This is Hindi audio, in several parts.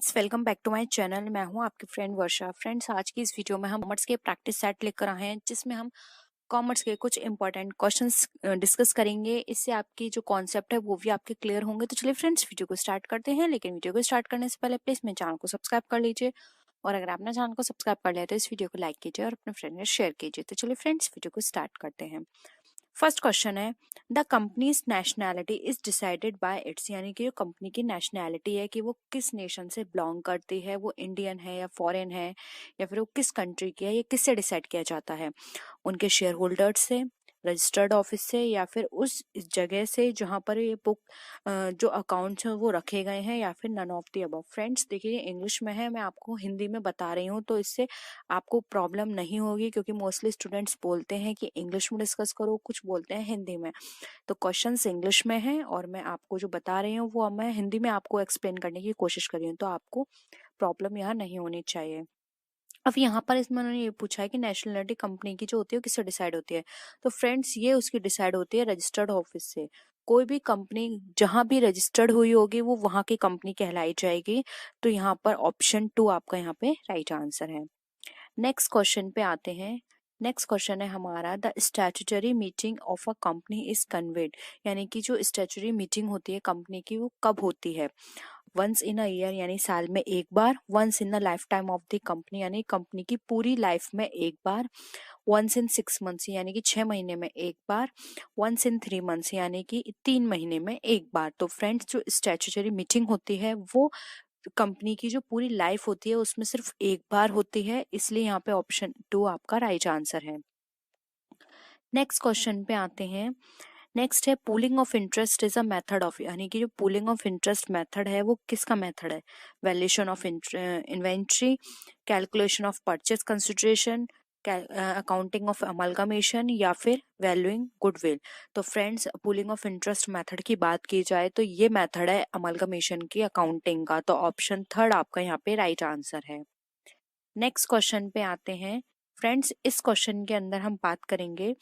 Friends, welcome back to my channel. मैं हूं आपकी फ्रेंड वर्षा। फ्रेंड्स, आज की इस वीडियो में हम कॉमर्स के प्रैक्टिस सेट लेकर आए हैं, जिसमें हम कॉमर्स के कुछ इंपॉर्टेंट क्वेश्चंस डिस्कस करेंगे। इससे आपकी जो कॉन्सेप्ट है वो भी आपके क्लियर होंगे। तो चलिए फ्रेंड्स, वीडियो को स्टार्ट करते हैं। लेकिन वीडियो को स्टार्ट करने से पहले प्लीज मेरे चैनल को सब्सक्राइब कर लीजिए, और अगर आपने चैनल को सब्सक्राइब कर लिया तो इस वीडियो को लाइक कीजिए और अपने फ्रेंड में शेयर कीजिए। तो चलिए फ्रेंड्स, वीडियो को स्टार्ट करते हैं। फर्स्ट क्वेश्चन है, the companies nationality is decided by it's, यानी कि जो कंपनी की नेशनैलिटी है कि वो किस नेशन से बिलोंग करती है, वो इंडियन है या फॉरेन है, या फिर वो किस कंट्री की है, ये किससे डिसाइड किया जाता है? उनके शेयर होल्डर्स से, रजिस्टर्ड ऑफिस से, या फिर उस जगह से जहां पर ये बुक जो अकाउंट्स हैं वो रखे गए हैं, या फिर none of the above. Friends देखिए, इंग्लिश में है, मैं आपको हिंदी में बता रही हूँ, तो इससे आपको प्रॉब्लम नहीं होगी, क्योंकि मोस्टली स्टूडेंट्स बोलते हैं कि इंग्लिश में डिस्कस करो, कुछ बोलते हैं हिंदी में। तो क्वेश्चंस इंग्लिश में है और मैं आपको जो बता रही हूँ वो मैं हिंदी में आपको एक्सप्लेन करने की कोशिश कर रही हूँ, तो आपको प्रॉब्लम यहाँ नहीं होनी चाहिए। अब यहाँ पर इसमें उन्होंने ये पूछा है कि नेशनलिटी कंपनी की जो होती है वो किससे डिसाइड होती है। तो फ्रेंड्स, ये उसकी डिसाइड होती है रजिस्टर्ड ऑफिस से। कोई भी कंपनी जहां भी रजिस्टर्ड हुई होगी वो वहां की कंपनी कहलाई जाएगी। तो यहाँ पर ऑप्शन 2 आपका यहाँ पे राइट आंसर है। नेक्स्ट क्वेश्चन पे आते हैं। नेक्स्ट क्वेश्चन है हमारा, the statutory meeting of a company is conveyed, यानी कि जो स्टैट्यूटरी मीटिंग होती है कंपनी की वो कब होती है? वंस इन अ ईयर, यानी साल में एक बार। Once in the life time of the company, यानी कंपनी की पूरी लाइफ में एक बार। वंस इन 6 मंथ्स, यानी कि 6 महीने में एक बार। वंस इन 3 मंथ्स, यानी कि 3 महीने में एक बार। तो फ्रेंड्स, जो स्टैट्यूटरी मीटिंग होती है वो कंपनी की जो पूरी लाइफ होती है उसमें सिर्फ एक बार होती है, इसलिए यहाँ पे ऑप्शन 2 आपका राइट आंसर है। नेक्स्ट क्वेश्चन पे आते हैं। नेक्स्ट है, pooling of interest is a method of, यानी कि जो पूलिंग ऑफ इंटरेस्ट मेथड है वो किसका मेथड है? Valuation of inventory, calculation of purchase consideration, accounting of amalgamation, या फिर वैल्यूइंग गुडविल। तो friends, pooling of interest method की बात की जाए तो ये मेथड है अमलगमेशन की, अकाउंटिंग का। तो ऑप्शन 3 आपका यहाँ पे राइट आंसर है। नेक्स्ट क्वेश्चन पे आते हैं। फ्रेंड्स, इस क्वेश्चन के अंदर हम बात करेंगे,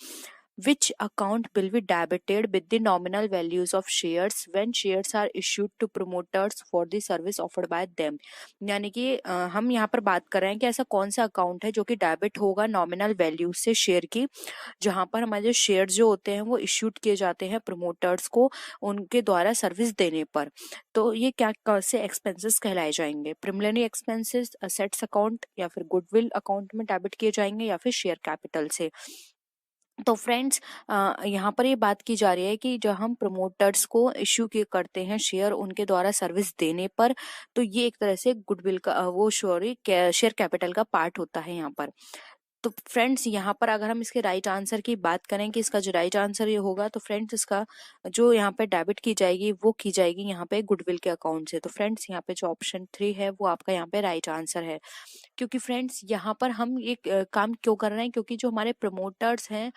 which account will be debited with the nominal values of shares when shares are issued to promoters for the service offered by them। यानी कि हम यहाँ पर बात कर रहे हैं कि ऐसा कौन सा अकाउंट है जो कि डेबिट होगा नॉमिनल वैल्यू से शेयर की, जहां पर हमारे जो शेयर जो होते हैं वो इश्यूड किए जाते हैं प्रमोटर्स को उनके द्वारा सर्विस देने पर। तो ये क्या कौन से एक्सपेंसेस कहलाए जाएंगे? प्रिलिमिनरी एक्सपेंसेस, असेट्स अकाउंट, या फिर गुडविल अकाउंट में डेबिट किए जाएंगे, या फिर शेयर कैपिटल से। तो फ्रेंड्स, यहाँ पर ये बात की जा रही है कि जब हम प्रमोटर्स को इश्यू करते हैं शेयर उनके द्वारा सर्विस देने पर, तो ये एक तरह से गुडविल का वो शेयर कैपिटल का पार्ट होता है यहाँ पर। तो फ्रेंड्स, यहाँ पर अगर हम इसके राइट आंसर की बात करें कि इसका जो राइट आंसर ये होगा, तो फ्रेंड्स इसका जो यहाँ पे डेबिट की जाएगी वो की जाएगी यहाँ पे गुडविल के अकाउंट से। तो फ्रेंड्स, यहाँ पे जो ऑप्शन 3 है वो आपका यहाँ पे राइट आंसर है। क्योंकि फ्रेंड्स, यहाँ पर हम ये काम क्यों कर रहे हैं, क्योंकि जो हमारे प्रमोटर्स हैं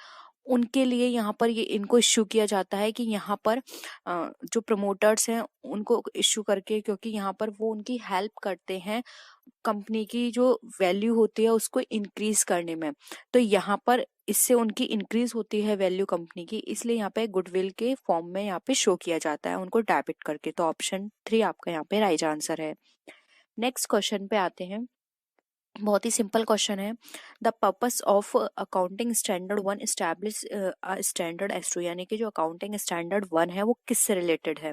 उनके लिए यहाँ पर ये इनको इश्यू किया जाता है कि यहाँ पर जो प्रमोटर्स हैं उनको इश्यू करके, क्योंकि यहाँ पर वो उनकी हेल्प करते हैं कंपनी की जो वैल्यू होती है उसको इंक्रीज करने में। तो यहाँ पर इससे उनकी इंक्रीज होती है वैल्यू कंपनी की, इसलिए यहाँ पे गुडविल के फॉर्म में यहाँ पे शो किया जाता है उनको डेबिट करके। तो ऑप्शन 3 आपका यहाँ पे राइट आंसर है। नेक्स्ट क्वेश्चन पे आते हैं। बहुत ही सिंपल क्वेश्चन है, the purpose of accounting standard 1 establish standard S2, यानी कि जो अकाउंटिंग स्टैंडर्ड 1 है वो किससे रिलेटेड है?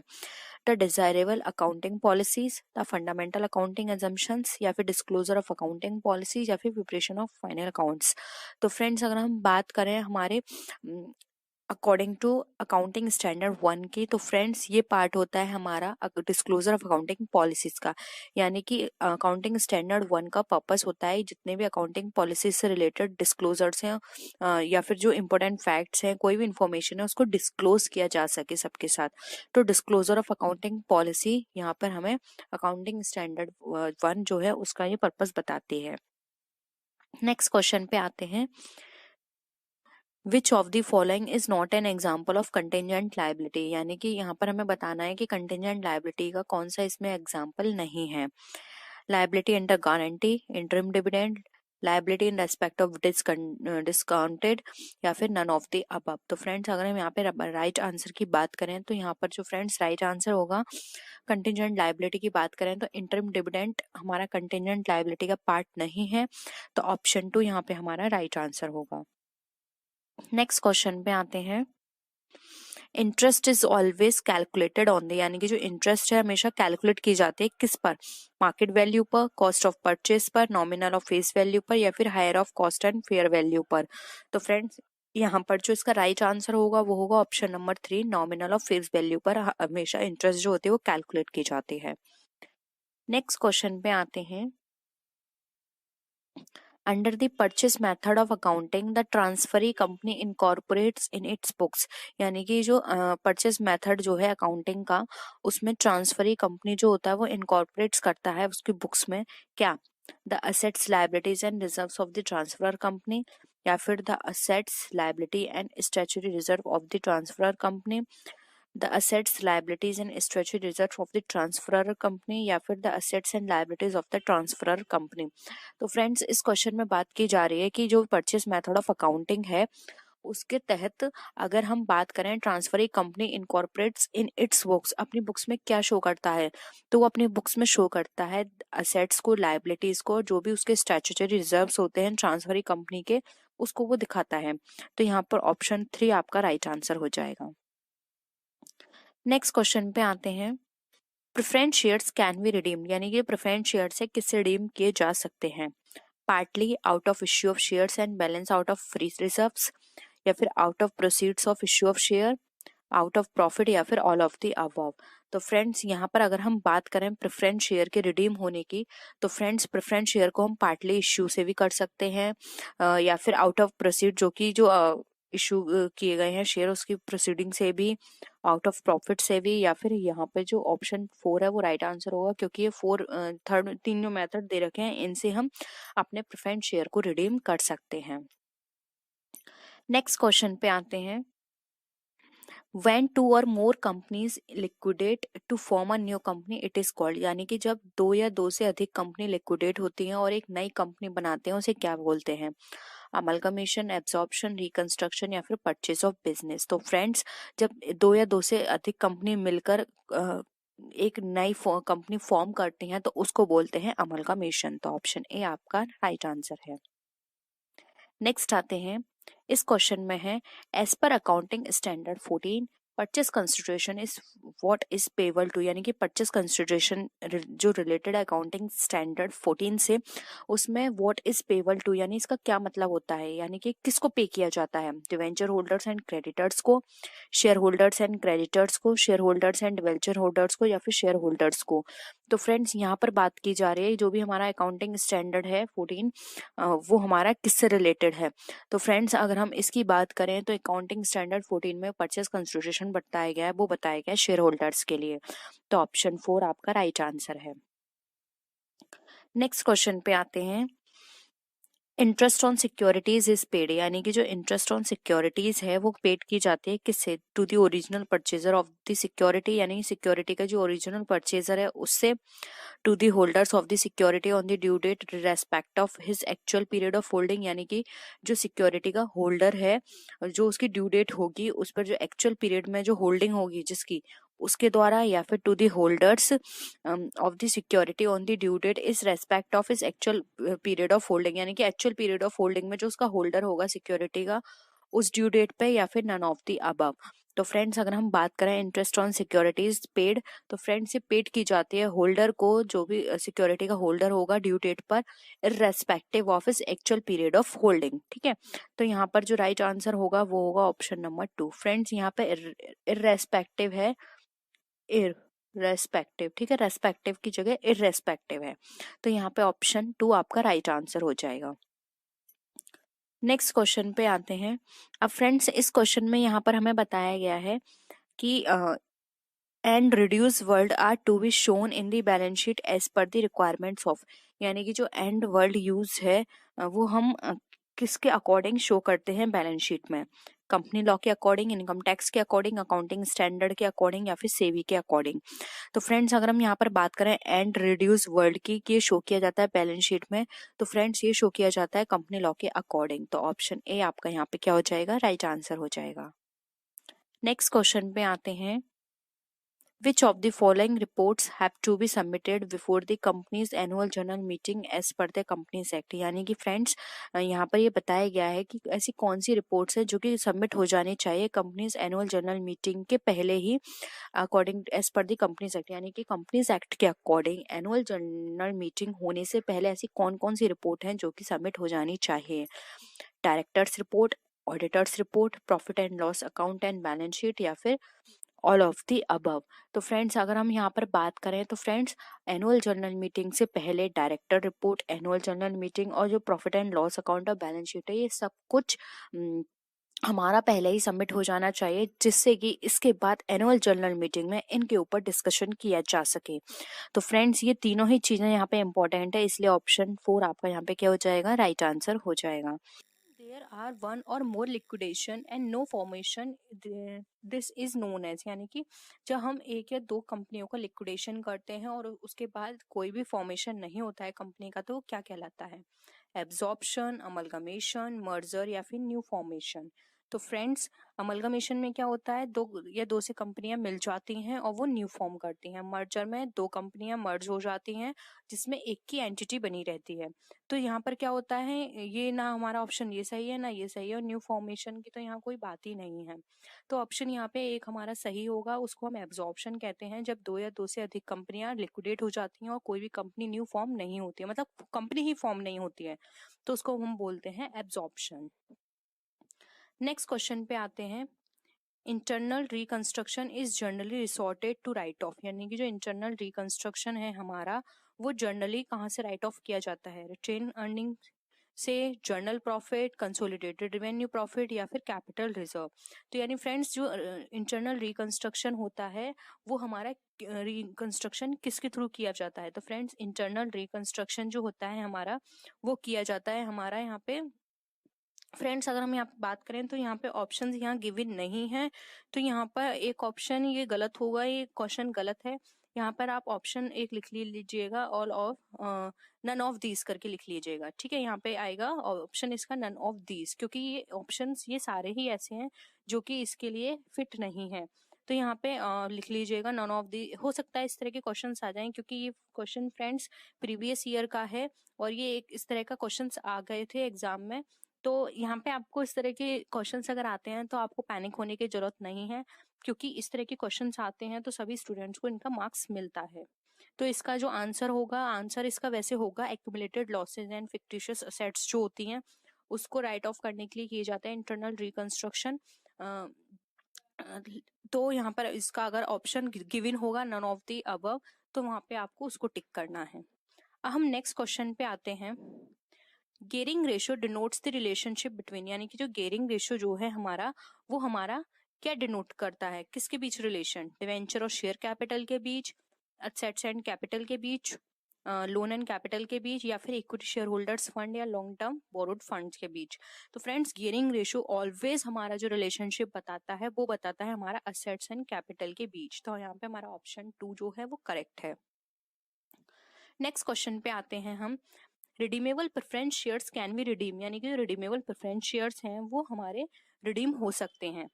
The desirable accounting policies, the fundamental accounting assumptions, या फिर डिस्क्लोजर ऑफ अकाउंटिंग पॉलिसीज, या फिर प्रिपरेशन ऑफ फाइनल अकाउंट्स। तो फ्रेंड्स, अगर हम बात करें हमारे अकॉर्डिंग टू अकाउंटिंग स्टैंडर्ड 1 की, तो फ्रेंड्स ये पार्ट होता है हमारा डिस्क्लोजर ऑफ अकाउंटिंग पॉलिसीज का। यानी कि अकाउंटिंग स्टैंडर्ड 1 का पर्पस होता है जितने भी अकाउंटिंग पॉलिसीज से रिलेटेड डिस्क्लोजर्स हैं, या फिर जो इंपॉर्टेंट फैक्ट्स हैं, कोई भी इंफॉर्मेशन है उसको डिस्क्लोज किया जा सके सबके साथ। तो डिस्क्लोजर ऑफ अकाउंटिंग पॉलिसी यहाँ पर हमें अकाउंटिंग स्टैंडर्ड 1 जो है उसका ये पर्पस बताती है। नेक्स्ट क्वेश्चन पे आते हैं। Which of the following is not an example of contingent liability, यानी कि यहाँ पर हमें बताना है कि कंटेंजेंट लायबिलिटी का कौन सा इसमें एग्जाम्पल नहीं है। Liability under guarantee, interim dividend, liability in respect of discounted, या फिर नन ऑफ द अबव। तो फ्रेंड्स अगर हम यहाँ पे राइट आंसर की बात करें तो यहाँ पर जो फ्रेंड्स राइट आंसर होगा, कंटिजेंट लायबिलिटी की बात करें तो इंटरिम डिविडेंड हमारा कंटिजेंट लायबिलिटी का पार्ट नहीं है, तो ऑप्शन 2 यहाँ पे हमारा राइट आंसर होगा। नेक्स्ट क्वेश्चन पे आते हैं। Interest is always calculated on the, यानी कि जो इंटरेस्ट है हमेशा कैलकुलेट की जाती है किस पर, मार्केट वैल्यू पर, कॉस्ट ऑफ परचेज पर, नॉमिनल ऑफ फेस वैल्यू पर, या फिर higher of cost and fair value पर। तो फ्रेंड्स यहाँ पर जो इसका राइट आंसर होगा वो होगा option number 3, nominal of face value पर हमेशा इंटरेस्ट जो होती है वो कैलकुलेट की जाती है। नेक्स्ट क्वेश्चन पे आते हैं। Under the purchase method of accounting, the transferee company incorporates in its books, यानी कि जो परचेस मेथड जो है अकाउंटिंग का, उसमें ट्रांसफरी कंपनी जो होता है वो इनकॉर्पोरेट्स करता है उसकी बुक्स में क्या, the assets liabilities and reserves of the transfer company, या फिर the assets liability and statutory reserve of the transfer company, the assets liabilities and statutory reserve of the transferor company, या फिर the assets and liabilities of the transferor company. तो फ्रेंड्स इस क्वेश्चन में बात की जा रही है कि जो परचेस मेथड ऑफ अकाउंटिंग है उसके तहत अगर हम बात करें transferee company incorporates in its books, अपनी बुक्स में क्या शो करता है, तो वो अपनी बुक्स में शो करता है असेट्स को, लायबिलिटीज को, जो भी उसके स्टैट्यूटरी रिजर्व्स होते हैं ट्रांसफरी कंपनी के, उसको वो दिखाता है। तो यहाँ पर ऑप्शन 3 आपका राइट आंसर हो जाएगा। नेक्स्ट क्वेश्चन पे आते हैं। Preference shares can be redeemed, यानी कि प्रेफरेंस शेयर्स है किससे रिडीम किए जा सकते हैं, partly out of issue of shares and balance out of free reserves, या फिर out of proceeds of issue of share, out of profit, या फिर ऑल ऑफ द अबव। तो फ्रेंड्स यहाँ पर अगर हम बात करें प्रेफरेंस शेयर के रिडीम होने की, तो फ्रेंड्स प्रेफरेंस शेयर को हम पार्टली इश्यू से भी कर सकते हैं, या फिर आउट ऑफ प्रोसीड जो कि जो इशू किए गए हैं शेयर उसकी प्रोसीडिंग से भी, आउट ऑफ प्रॉफिट से भी, या फिर यहाँ पे जो ऑप्शन 4 है वो राइट आंसर होगा, क्योंकि ये 3 जो मेथड दे रखे हैं इनसे हम अपने प्रेफरेंस शेयर को रिडीम कर सकते हैं। नेक्स्ट क्वेश्चन पे आते हैं। When two or more companies liquidate to form a new company, it is called, यानी कि जब 2 या 2 से अधिक कंपनी लिक्विडेट होती हैं और एक नई कंपनी बनाते हैं उसे क्या बोलते हैं, अमलगमेशन, एब्जॉर्प्शन, रिकंस्ट्रक्शन, या फिर परचेज ऑफ बिजनेस। तो फ्रेंड्स जब 2 या 2 से अधिक कंपनी मिलकर एक नई कंपनी फॉर्म करती हैं तो उसको बोलते हैं अमलगमेशन। तो ऑप्शन ए आपका राइट आंसर है। नेक्स्ट आते हैं। इस क्वेश्चन में है as per accounting standard 14 purchase consideration is what is payable to, यानी कि परचेस कंसिडरेशन जो रिलेटेड अकाउंटिंग स्टैंडर्ड 14 से, उसमें व्हाट इज पेबल टू यानी इसका क्या मतलब होता है, यानी कि किसको पे किया जाता है, डिवेंचर होल्डर्स एंड क्रेडिटर्स को, शेयर होल्डर्स एंड क्रेडिटर्स को, share holders and debenture holders को, या फिर शेयर होल्डर्स को। तो फ्रेंड्स यहाँ पर बात की जा रही है जो भी हमारा अकाउंटिंग स्टैंडर्ड है 14 वो हमारा किससे रिलेटेड है। तो फ्रेंड्स अगर हम इसकी बात करें तो अकाउंटिंग स्टैंडर्ड 14 में परचेस कंसिडरेशन बताया गया है वो बताया गया है शेयर होल्डर्स के लिए। तो ऑप्शन 4 आपका राइट आंसर है। नेक्स्ट क्वेश्चन पे आते हैं। Interest on securities is paid, यानी कि जो इंटरेस्ट ऑन सिक्योरिटीज है वो पेड की जाती है किससे, to the original purchaser of the security, यानी सिक्योरिटी का जो ओरिजिनल परचेजर है उससे, to the holders of the security on the due date respect of his actual period of holding, यानी कि जो सिक्योरिटी का होल्डर है जो उसकी ड्यू डेट होगी उस पर जो एक्चुअल पीरियड में जो होल्डिंग होगी जिसकी उसके द्वारा, या फिर to the holders of the security on the due date is respect of is actual period of holding, यानी कि एक्चुअल पीरियड ऑफ होल्डिंग में जो उसका होल्डर होगा सिक्योरिटी का उस ड्यू डेट पे, या फिर नन ऑफ द अबव। तो फ्रेंड्स अगर हम बात करें इंटरेस्ट ऑन सिक्योरिटीज पेड, तो फ्रेंड्स ये पेड की जाती है होल्डर को, जो भी सिक्योरिटी का होल्डर होगा ड्यू डेट पर, irrespective of is actual period of holding. ठीक है, तो यहाँ पर जो राइट आंसर होगा वो होगा ऑप्शन नंबर 2। फ्रेंड्स यहाँ पे इररेस्पेक्टिव है, इररेस्पेक्टिव, ठीक है, रेस्पेक्टिव की जगह इररेस्पेक्टिव है, तो यहाँ पे ऑप्शन 2 आपका राइट आंसर हो जाएगा। नेक्स्ट क्वेश्चन पे आते हैं। अब फ्रेंड्स इस क्वेश्चन में यहाँ पर हमें बताया गया है कि and reduce word are to be shown in the balance sheet as per the requirements of, यानी कि जो एंड वर्ड यूज है वो हम किसके अकॉर्डिंग शो करते हैं बैलेंस शीट में, कंपनी लॉ के अकॉर्डिंग, इनकम टैक्स के अकॉर्डिंग, अकाउंटिंग स्टैंडर्ड के अकॉर्डिंग या फिर सेबी के अकॉर्डिंग। तो फ्रेंड्स अगर हम यहाँ पर बात करें एंड रिड्यूस वर्ल्ड की, ये शो किया जाता है बैलेंस शीट में, तो फ्रेंड्स ये शो किया जाता है कंपनी लॉ के अकॉर्डिंग। तो ऑप्शन ए आपका यहाँ पे क्या हो जाएगा, राइट आंसर हो जाएगा। नेक्स्ट क्वेश्चन पे आते हैं, Which of the following reports have to be submitted before the company's annual general meeting as per the Companies Act? यानी कि फ्रेंड्स यहाँ पर ये बताया गया है कि ऐसी कौन सी रिपोर्ट्स है जो कि सबमिट हो जानी चाहिए कंपनीज एनुअल जनरल मीटिंग के पहले ही, according as per the companies act. यानी कि कंपनीज एक्ट के अकॉर्डिंग एनुअल जनरल मीटिंग होने से पहले ऐसी कौन कौन सी रिपोर्ट हैं जो कि सबमिट हो जानी चाहिए। Directors report, auditors report, profit and loss account and balance sheet, या फिर ऑल ऑफ दी अबव। तो फ्रेंड्स अगर हम यहाँ पर बात करें तो फ्रेंड्स एनुअल जनरल मीटिंग से पहले director report, annual general meeting और जो प्रॉफिट एंड लॉस अकाउंट और बैलेंस शीट है, ये सब कुछ हमारा पहले ही सबमिट हो जाना चाहिए, जिससे कि इसके बाद एनुअल जनरल मीटिंग में इनके ऊपर डिस्कशन किया जा सके। तो फ्रेंड्स ये तीनों ही चीजें यहाँ पे इंपॉर्टेंट है, इसलिए ऑप्शन 4 आपका यहाँ पे क्या हो जाएगा, राइट आंसर हो जाएगा। There are one or more liquidation and no formation, this is known as, यानी कि जब हम एक या दो कंपनियों का लिक्विडेशन करते हैं और उसके बाद कोई भी फॉर्मेशन नहीं होता है कंपनी का, तो वो क्या कहलाता है, एब्जॉर्प्शन, अमलगमेशन, मर्जर या फिर न्यू फॉर्मेशन। तो फ्रेंड्स अमलगमेशन में क्या होता है, दो से कंपनियां मिल जाती हैं और वो न्यू फॉर्म करती हैं। मर्जर में दो कंपनियां मर्ज हो जाती हैं जिसमें एक की एंटिटी बनी रहती है। तो यहाँ पर क्या होता है, ये ना हमारा ऑप्शन ये सही है ना ये सही है, और न्यू फॉर्मेशन की तो यहाँ कोई बात ही नहीं है। तो ऑप्शन यहाँ पे एक हमारा सही होगा, उसको हम एब्जॉर्प्शन कहते हैं, जब दो या दो से अधिक कंपनियां लिक्विडेट हो जाती हैं और कोई भी कंपनी न्यू फॉर्म नहीं होती है, मतलब कंपनी ही फॉर्म नहीं होती है, तो उसको हम बोलते हैं एब्जॉर्प्शन। नेक्स्ट क्वेश्चन पे आते हैं, internal reconstruction is generally resorted to write off, यानी कि जो इंटरनल रिकंस्ट्रक्शन है हमारा, वो जनरली कहाँ से राइट ऑफ किया जाता है, रिटेन अर्निंग से, journal profit, consolidated revenue profit या फिर कैपिटल रिजर्व। तो यानी फ्रेंड्स जो इंटरनल रिकंस्ट्रक्शन होता है वो हमारा रिकंस्ट्रक्शन किसके थ्रू किया जाता है, तो फ्रेंड्स इंटरनल रिकंस्ट्रक्शन जो होता है हमारा वो किया जाता है हमारा यहाँ पे। फ्रेंड्स अगर हम यहाँ पे बात करें तो यहाँ पे ऑप्शंस यहाँ गिवन नहीं है, तो यहाँ पर एक ऑप्शन ये गलत होगा, ये क्वेश्चन गलत है। यहाँ पर आप ऑप्शन एक लिख लीजिएगा, all of none of these करके लिख लीजिएगा, ठीक है। यहाँ पे आएगा ऑप्शन इसका नन ऑफ दीज, क्योंकि ये ऑप्शंस ये सारे ही ऐसे हैं जो कि इसके लिए फिट नहीं है। तो यहाँ पे लिख लीजिएगा नन ऑफ दी। हो सकता है इस तरह के क्वेश्चंस आ जाएं, क्योंकि ये क्वेश्चन फ्रेंड्स प्रीवियस ईयर का है और ये एक इस तरह का क्वेश्चंस आ गए थे एग्जाम में। तो यहाँ पे आपको इस तरह के क्वेश्चंस अगर आते हैं तो आपको पैनिक होने की जरूरत नहीं है, क्योंकि इस तरह के क्वेश्चंस आते हैं तो सभी स्टूडेंट्स को इनका मार्क्स मिलता है। तो इसका जो आंसर होगा, आंसर इसका वैसे होगा accumulated losses and fictitious assets जो होती हैं उसको राइट ऑफ करने के लिए किए जाते हैं इंटरनल रिकंस्ट्रक्शन। तो यहाँ पर इसका अगर ऑप्शन गिवन होगा नन ऑफ द अबव, तो वहां पे आपको उसको टिक करना है। अब हम नेक्स्ट क्वेश्चन पे आते हैं, gearing ratio denotes the relationship between, यानी कि जो गेयरिंग रेशियो जो है हमारा वो हमारा क्या डिनोट करता है, किसके बीच रिलेशन, डिवेंचर और शेयर कैपिटल के बीच, एसेट्स एंड कैपिटल के बीच, लोन एंड कैपिटल के बीच, या फिर इक्विटी शेयर होल्डर्स फंड या लॉन्ग टर्म बोरोड फंड्स के बीच। तो फ्रेंड्स गियरिंग रेशियो ऑलवेज हमारा जो रिलेशनशिप बताता है वो बताता है हमारा एसेट्स एंड कैपिटल के बीच। तो यहाँ पे हमारा ऑप्शन 2 जो है वो करेक्ट है। नेक्स्ट क्वेश्चन पे आते हैं हम, redeemable preference shares can be redeem, यानी कि जो रिडीमेबल प्रेफरेंस शेयर्स हैं वो हमारे रिडीम हो सकते हैं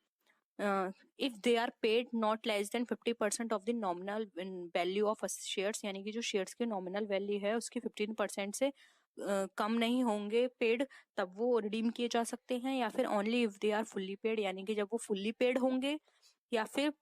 if they are paid not less than 50% of the nominal value of shares, यानी कि जो शेयर्स की नॉमिनल वैल्यू है उसकी 15% से कम नहीं होंगे पेड, तब वो रिडीम किए जा सकते हैं। या फिर only if they are fully paid, यानी कि जब वो फुल्ली पेड होंगे, या फिर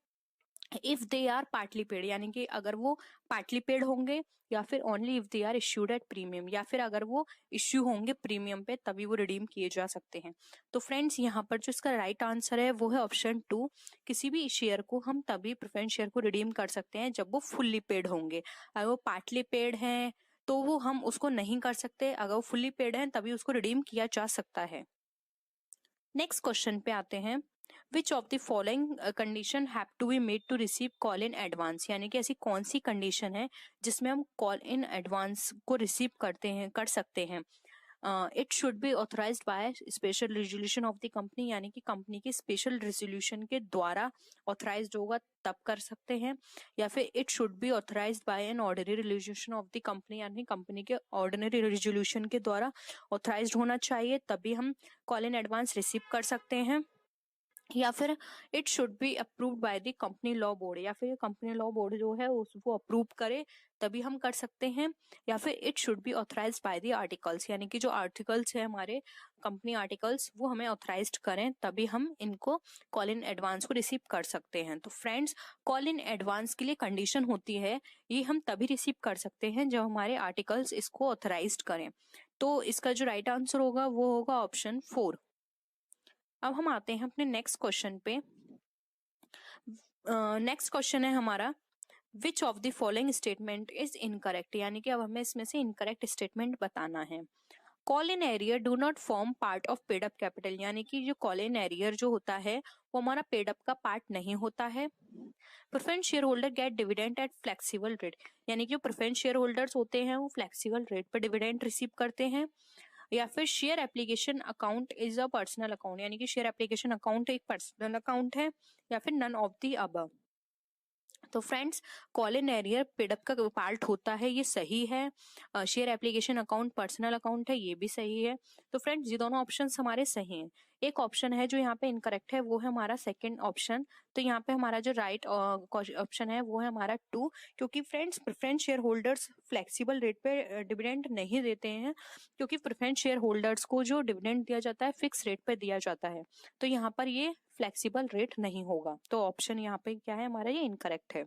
if they are partly paid, यानी कि अगर वो पार्टली पेड होंगे, या फिर only if they are issued at premium, या फिर अगर वो इश्यू होंगे प्रीमियम पे तभी वो रिडीम किए जा सकते हैं। तो फ्रेंड्स यहाँ पर जो इसका राइट आंसर है वो है ऑप्शन 2, किसी भी शेयर को हम तभी प्रेफरेंस शेयर को रिडीम कर सकते हैं जब वो फुल्ली पेड होंगे। अगर वो पार्टली पेड हैं तो वो हम उसको नहीं कर सकते, अगर वो फुल्ली पेड हैं तभी उसको रिडीम किया जा सकता है। नेक्स्ट क्वेश्चन पे आते हैं, which of the following condition have to be made to receive call in advance, यानी कि ऐसी कौन सी कंडीशन है जिसमें हम कॉल इन एडवांस को रिसीव कर सकते हैं। It should be authorised by special resolution of the company, यानी कि कंपनी के स्पेशल रेजोल्यूशन के द्वारा ऑथराइज्ड होगा तब कर सकते हैं। या फिर it should be authorised bye an ordinary resolution of the company, यानी कंपनी के ऑर्डिनरी रेजोल्यूशन के द्वारा ऑथराइज्ड होना चाहिए तभी हम कॉल इन एडवांस रिसीव कर सकते हैं। या फिर it should be approved by the company law board, या फिर कंपनी लॉ बोर्ड जो है उसको अप्रूव करे तभी हम कर सकते हैं। या फिर it should be authorised by the articles, यानी कि जो आर्टिकल्स है हमारे कंपनी आर्टिकल्स वो हमें ऑथराइज्ड करें तभी हम इनको कॉल इन एडवांस को रिसीव कर सकते हैं। तो फ्रेंड्स, कॉल इन एडवांस के लिए कंडीशन होती है, ये हम तभी रिसीव कर सकते हैं जब हमारे आर्टिकल्स इसको ऑथराइज्ड करें। तो इसका जो राइट आंसर होगा वो होगा ऑप्शन 4। अब हम आते हैं अपने नेक्स्ट क्वेश्चन पे। नेक्स्ट क्वेश्चन है हमारा, विच of the following statement is incorrect, यानी कि अब हमें इसमें से इनकरेक्ट स्टेटमेंट बताना है। Call in arrear do not form part of paid up capital, यानी कि जो कॉल इन एरियर जो होता है वो हमारा पेड अप का पार्ट नहीं होता है। Preference share holder get dividend at flexible rate, यानी कि जो प्रेफरेंस शेयर होल्डर्स होते हैं वो फ्लेक्सिबल रेट पर डिविडेंड रिसीव करते हैं। या फिर share application account is a personal account, यानी कि शेयर एप्लीकेशन अकाउंट एक पर्सनल अकाउंट है। या फिर नन ऑफ द अबव। तो friends, call in arrear paid up का पार्ट होता है, ये सही है। Share application account personal account है, ये भी सही है। तो फ्रेंड्स, ये दोनों ऑप्शंस हमारे सही हैं। एक ऑप्शन है जो यहाँ पे इनकरेक्ट है, वो है हमारा सेकंड ऑप्शन। तो यहाँ पे हमारा जो राइट ऑप्शन है वो है हमारा 2, क्योंकि friends preference share holders flexible rate पे डिविडेंड नहीं देते हैं, क्योंकि प्रेफरेंस शेयर होल्डर्स को जो डिविडेंड दिया जाता है फिक्स रेट पे दिया जाता है। तो यहाँ पर ये फ्लेक्सिबल रेट नहीं होगा। तो ऑप्शन यहाँ पे क्या है हमारा, ये इनकरेक्ट है।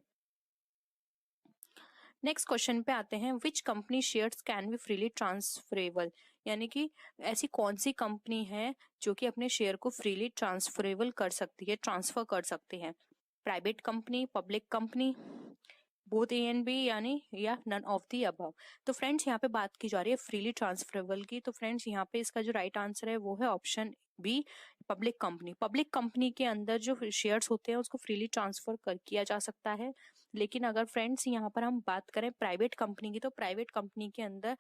नेक्स्ट क्वेश्चन पे आते हैं, which company shares can be freely transferable, यानी कि ऐसी कौन सी कंपनी है जो कि अपने शेयर को फ्रीली ट्रांसफरेबल कर सकती है, ट्रांसफर कर सकती है। Private company, public company, both A and B, यानी या नन ऑफ दी अबव। तो फ्रेंड्स, यहाँ पे बात की जा रही है फ्रीली ट्रांसफरेबल की। तो फ्रेंड्स, यहाँ पे इसका जो राइट आंसर है वो है option B, public company. Public company के अंदर जो शेयर्स होते हैं उसको फ्रीली ट्रांसफर किया जा सकता है। लेकिन अगर फ्रेंड्स यहाँ पर हम बात करें प्राइवेट कंपनी की, तो प्राइवेट कंपनी के अंदर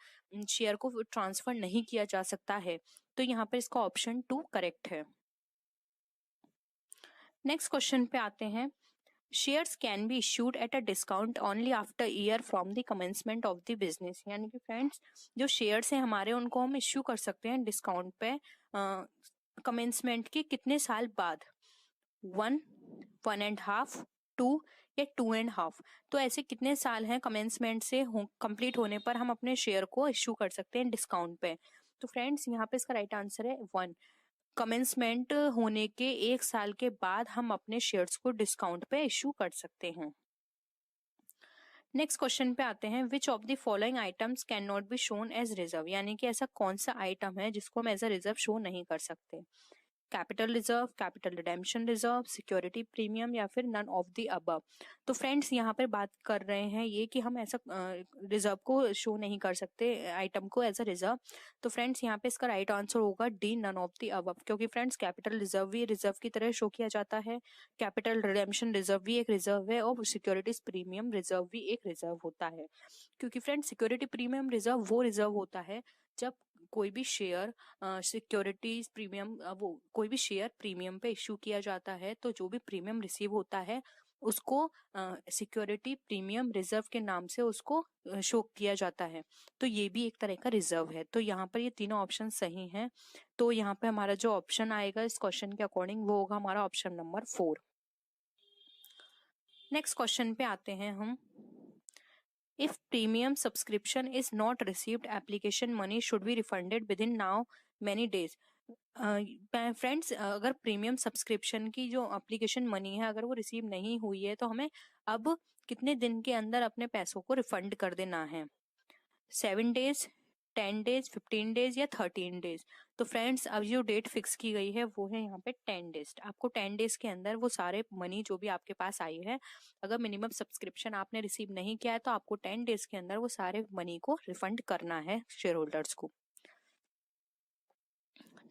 शेयर को ट्रांसफर नहीं किया जा सकता है। तो यहाँ पर इसका ऑप्शन 2 करेक्ट है। नेक्स्ट क्वेश्चन पे आते हैं, shares can be issued at a discount only after year from the commencement of the business, यानी कि फ्रेंड्स, जो शेयर्स हैं हमारे उनको हम इश्यू कर सकते हैं डिस्काउंट पे कमेंसमेंट के कितने साल बाद, 1, 1.5, 2 या 2.5। तो ऐसे कितने साल हैं कमेंसमेंट से कंप्लीट होने पर हम अपने शेयर को इश्यू कर सकते हैं डिस्काउंट पे। तो फ्रेंड्स, यहाँ पे इसका राइट आंसर है 1, कमेंसमेंट होने के 1 साल के बाद हम अपने शेयर्स को डिस्काउंट पे इश्यू कर सकते हैं। नेक्स्ट क्वेश्चन पे आते हैं, which of the following items can not be shown as reserve, यानी कि ऐसा कौन सा आइटम है जिसको हम एज अ रिजर्व शो नहीं कर सकते। Capital reserve, capital redemption reserve, security premium, या फिर नन ऑफ द अबव। तो फ्रेंड्स, यहाँ पर बात कर रहे हैं ये कि हम ऐसा रिजर्व को शो नहीं कर सकते आइटम को एज अ रिजर्व। तो फ्रेंड्स, यहाँ पे इसका राइट आंसर होगा D, none of the above, क्योंकि फ्रेंड्स कैपिटल रिजर्व भी रिजर्व की तरह शो किया जाता है, कैपिटल रिडेम्पशन रिजर्व भी एक रिजर्व है, और सिक्योरिटीज प्रीमियम रिजर्व भी एक रिजर्व होता है। क्योंकि फ्रेंड्स, सिक्योरिटी प्रीमियम रिजर्व वो रिजर्व होता है जब कोई भी शेयर सिक्योरिटीज प्रीमियम वो कोई भी शेयर प्रीमियम पे इश्यू किया जाता है, तो जो भी प्रीमियम रिसीव होता है उसको सिक्योरिटी प्रीमियम रिजर्व के नाम से उसको शो किया जाता है। तो ये भी एक तरह का रिजर्व है। तो यहाँ पर ये तीनों ऑप्शन सही हैं। तो यहाँ पे हमारा जो ऑप्शन आएगा इस क्वेश्चन के अकॉर्डिंग वो होगा हमारा ऑप्शन नंबर 4। नेक्स्ट क्वेश्चन पे आते हैं हम, If premium subscription is not received, application money should be refunded within now many days. Friends, अगर प्रीमियम सब्सक्रिप्शन की जो एप्लीकेशन मनी है अगर वो रिसीव नहीं हुई है तो हमें अब कितने दिन के अंदर अपने पैसों को रिफंड कर देना है, 7 डेज, 10 डेज, 15 डेज या 13 डेज। तो फ्रेंड्स, अब जो डेट फिक्स की गई है वो है यहाँ पे 10 डेज। आपको 10 डेज के अंदर वो सारे मनी जो भी आपके पास आई है, अगर मिनिमम सब्सक्रिप्शन आपने रिसीव नहीं किया है तो आपको 10 डेज के अंदर वो सारे मनी को रिफंड करना है शेयर होल्डर्स को।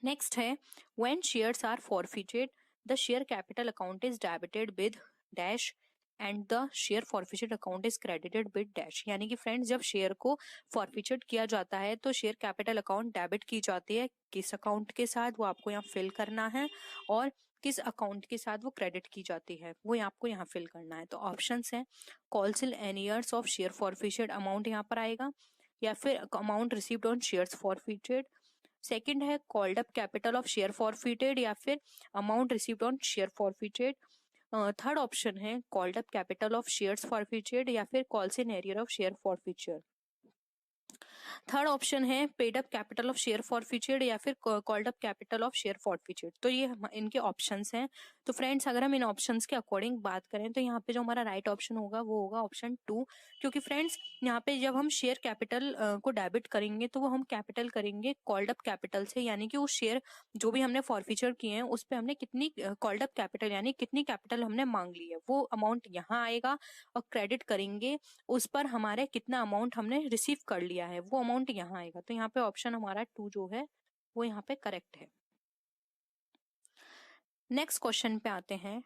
नेक्स्ट है, when shares are forfeited the share capital account is debited with dash and the share forfeiture account is credited with dash. यानी कि फ्रेंड्स जब शेयर को फॉरफिचर्ड किया जाता है तो शेयर कैपिटल अकाउंट डेबिट की जाती है, किस अकाउंट के साथ वो आपको यहाँ फिल करना है, और किस अकाउंट के साथ वो क्रेडिट की जाती है वो आपको यहाँ फिल करना है। तो ऑप्शंस हैं calls in arrears of share forfeiture amount यहाँ पर आएगा, या फिर amount received on shares forfeited. Second है called up capital of share forfeited या फिर amount received on share forfeited. Third option है called up capital of shares forfeited या फिर calls in arrear of share forfeiture. Third option है paid up capital of share forfeiture या फिर called up capital of share फॉरफिचर्ड। तो ये इनके ऑप्शंस हैं। तो फ्रेंड्स अगर हम इन ऑप्शंस के अकॉर्डिंग बात करें तो यहाँ पे जो हमारा राइट ऑप्शन होगा वो होगा ऑप्शन 2, क्योंकि फ्रेंड्स यहाँ पे जब हम शेयर कैपिटल को डेबिट करेंगे तो वो हम कैपिटल करेंगे कॉल्ड अप कैपिटल से, यानी कि वो शेयर जो भी हमने फॉरफिचर किए हैं उस पर हमने कितनी कॉल्ड अप कैपिटल यानी कितनी कैपिटल हमने मांग ली है वो अमाउंट यहाँ आएगा, और क्रेडिट करेंगे उस पर हमारे कितना अमाउंट हमने रिसीव कर लिया है वो अमाउंट यहाँ आएगा। तो यहाँ पे ऑप्शन हमारा 2 जो है वो यहाँ पे करेक्ट है। नेक्स्ट क्वेश्चन पे आते हैं,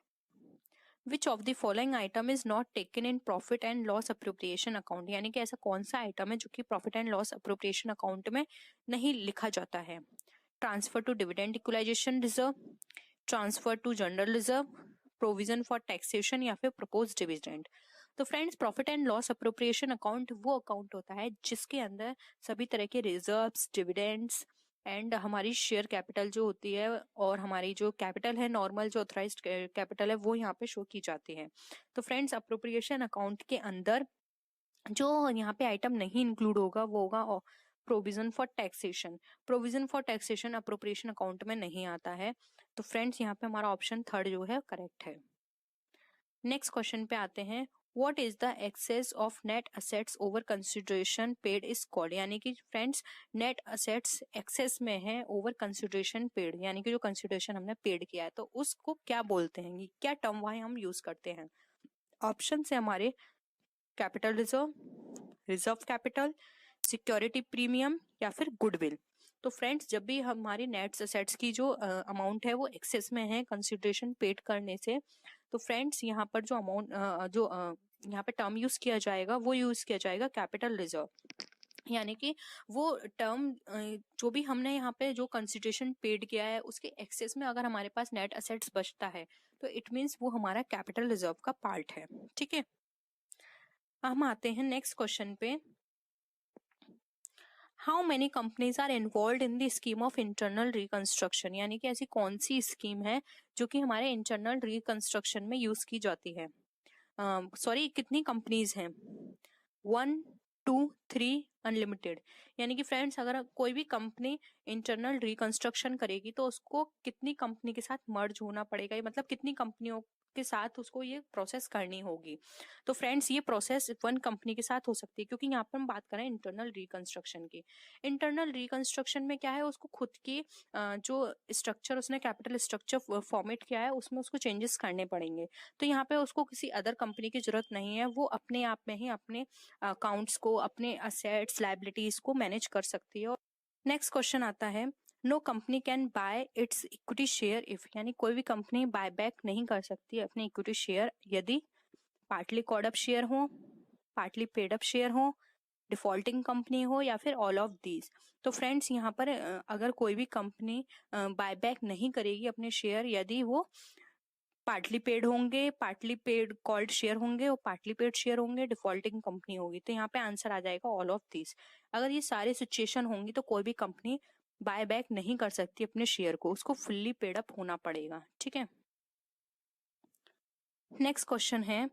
which of the following item is not taken in profit and loss appropriation account. यानी कि ऐसा कौन सा आइटम है जो कि profit and loss appropriation account में नहीं लिखा जाता है। Transfer to dividend equalisation reserve, transfer to general reserve, provision for taxation या फिर प्रपोज डिविडेंड। तो friends profit and loss appropriation account वो अकाउंट होता है जिसके अंदर सभी तरह के रिजर्व्स, डिविडेंड्स एंड हमारी शेयर कैपिटल जो होती है और हमारी जो कैपिटल है नॉर्मल जो ऑथराइज्ड कैपिटल है वो यहाँ पे शो की जाती है। तो फ्रेंड्स अप्रोप्रिएशन अकाउंट के अंदर जो यहाँ पे आइटम नहीं इंक्लूड होगा वो होगा provision for taxation. Provision for taxation appropriation account में नहीं आता है। तो फ्रेंड्स यहाँ पे हमारा ऑप्शन 3 जो है करेक्ट है। नेक्स्ट क्वेश्चन पे आते हैं, what is the excess of net assets over consideration paid is called. यानी कि फ्रेंड्स नेट असेट्स एक्सेस में है ओवर कंसिडरेशन पेड, यानी कि जो कंसिडरेशन हमने पेड किया है तो उसको क्या बोलते हैं, क्या टर्म वहां हम यूज करते हैं। ऑप्शन है हमारे capital reserve, reserve capital, security premium या फिर गुडविल। तो फ्रेंड्स जब भी हमारी नेट असेट्स की जो अमाउंट है वो एक्सेस में है कंसिडरेशन पेड करने से, तो फ्रेंड्स यहाँ पर जो अमाउंट यहाँ पे टर्म यूज किया जाएगा वो यूज किया जाएगा कैपिटल रिजर्व। यानी कि वो टर्म जो भी हमने यहाँ पे जो कंसिडरेशन पेड किया है उसके एक्सेस में अगर हमारे पास नेट असेट्स बचता है तो इट मीन्स वो हमारा कैपिटल रिजर्व का पार्ट है। ठीक है, हम आते हैं नेक्स्ट क्वेश्चन पे, how many companies are involve in the scheme of internal reconstruction. यानी कि ऐसी कौन सी स्कीम है जो कि हमारे इंटरनल रिकंस्ट्रक्शन में यूज की जाती है। कितनी कंपनीज हैं, 1, 2, 3 अनलिमिटेड। यानी कि फ्रेंड्स अगर कोई भी कंपनी इंटरनल रिकंस्ट्रक्शन करेगी तो उसको कितनी कंपनी के साथ मर्ज होना पड़ेगा, मतलब कितनी कंपनियों के साथ उसको ये प्रोसेस करनी होगी। तो फ्रेंड्स ये प्रोसेस 1 कंपनी के साथ हो सकती है, क्योंकि यहाँ पर हम बात करें इंटरनल रिकंस्ट्रक्शन की। इंटरनल रिकंस्ट्रक्शन में क्या है, उसको खुद की जो स्ट्रक्चर उसने कैपिटल स्ट्रक्चर फॉर्मेट किया है उसमें उसको चेंजेस करने पड़ेंगे। तो यहाँ पे उसको किसी अदर कंपनी की जरूरत नहीं है, वो अपने आप में ही अपने अकाउंट्स को, अपने असेट्स, लायबिलिटीज को मैनेज कर सकती है। नेक्स्ट क्वेश्चन आता है, no company can buy its equity share if. यानी कोई भी कंपनी बाय बैक नहीं कर सकती अपने इक्विटी शेयर यदि पार्टली कॉल्ड अप शेयर हो, पार्टली पेड अप शेयर हो, डिफॉल्टिंग कंपनी हो या फिर ऑल ऑफ दीज। तो फ्रेंड्स यहाँ पर अगर कोई भी कंपनी बाय बैक नहीं करेगी अपने शेयर यदि वो पार्टली पेड होंगे, पार्टली पेड कॉल्ड शेयर होंगे और पार्टली पेड शेयर होंगे, डिफॉल्टिंग कंपनी होगी। तो यहाँ पे आंसर आ जाएगा ऑल ऑफ दीज। अगर ये सारे सिचुएशन होंगी तो कोई भी कंपनी बाय बैक नहीं कर सकती अपने शेयर को, उसको फुल्ली पेड अप होना पड़ेगा। ठीक है, नेक्स्ट क्वेश्चन है,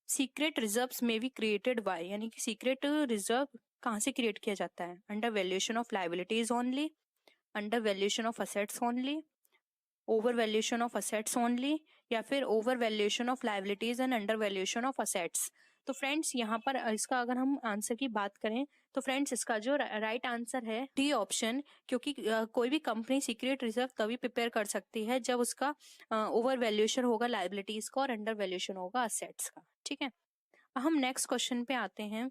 सीक्रेट रिजर्व्स में बी क्रिएटेड बाय। यानी कि सीक्रेट रिजर्व कहाँ से क्रिएट किया जाता है, under valuation of liabilities only, under valuation of assets only, over valuation of assets only या फिर over valuation of liabilities and under valuation of assets. तो फ्रेंड्स यहाँ पर इसका अगर हम आंसर की बात करें तो फ्रेंड्स इसका जो राइट आंसर है डी ऑप्शन, क्योंकि कोई भी कंपनी सीक्रेट रिजर्व तभी प्रिपेयर कर सकती है जब उसका ओवर वैल्यूएशन होगा लायबिलिटीज का और अंडर वैल्यूएशन होगा असेट्स का। ठीक है, हम नेक्स्ट क्वेश्चन पे आते हैं,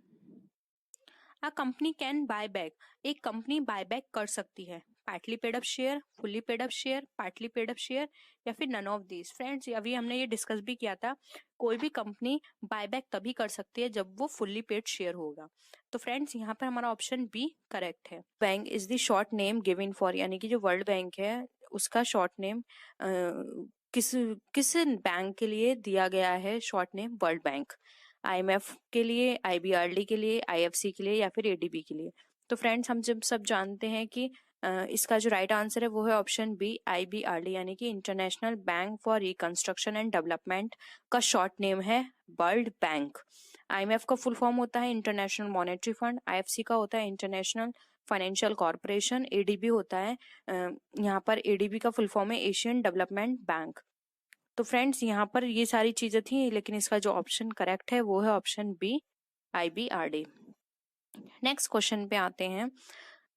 a company can buy back. एक कंपनी बाय बैक कर सकती है partly paid up share, fully paid up share, partly paid up share या फिर नन ऑफ दीज। फ्रेंड्स अभी हमने ये डिस्कस भी किया था, कोई भी कंपनी बायबैक तभी कर सकती है जब वो फुल्ली पेड शेयर होगा। तो फ्रेंड्स यहाँ पर हमारा ऑप्शन बी करेक्ट है। Bank is the short name given for, यानी कि जो वर्ल्ड बैंक है उसका शॉर्ट नेम किस किस बैंक के लिए दिया गया है, short name world bank. IMF के लिए, आईबीआरडी के लिए, आईएफसी के लिए या फिर एडीबी के लिए। तो फ्रेंड्स हम जब सब जानते हैं कि इसका जो राइट आंसर है वो है ऑप्शन बी आईबीआरडी, यानी कि international bank for reconstruction and development का शॉर्ट नेम है वर्ल्ड बैंक। आईएमएफ का फुल फॉर्म होता है इंटरनेशनल मॉनेटरी फंड, आईएफसी का होता है इंटरनेशनल फाइनेंशियल कॉर्पोरेशन, एडीबी होता है यहाँ पर एडीबी का फुल फॉर्म है एशियन डेवलपमेंट बैंक। तो फ्रेंड्स यहाँ पर ये सारी चीजें थी, लेकिन इसका जो ऑप्शन करेक्ट है वो है option B IBRD. Next question पे आते हैं।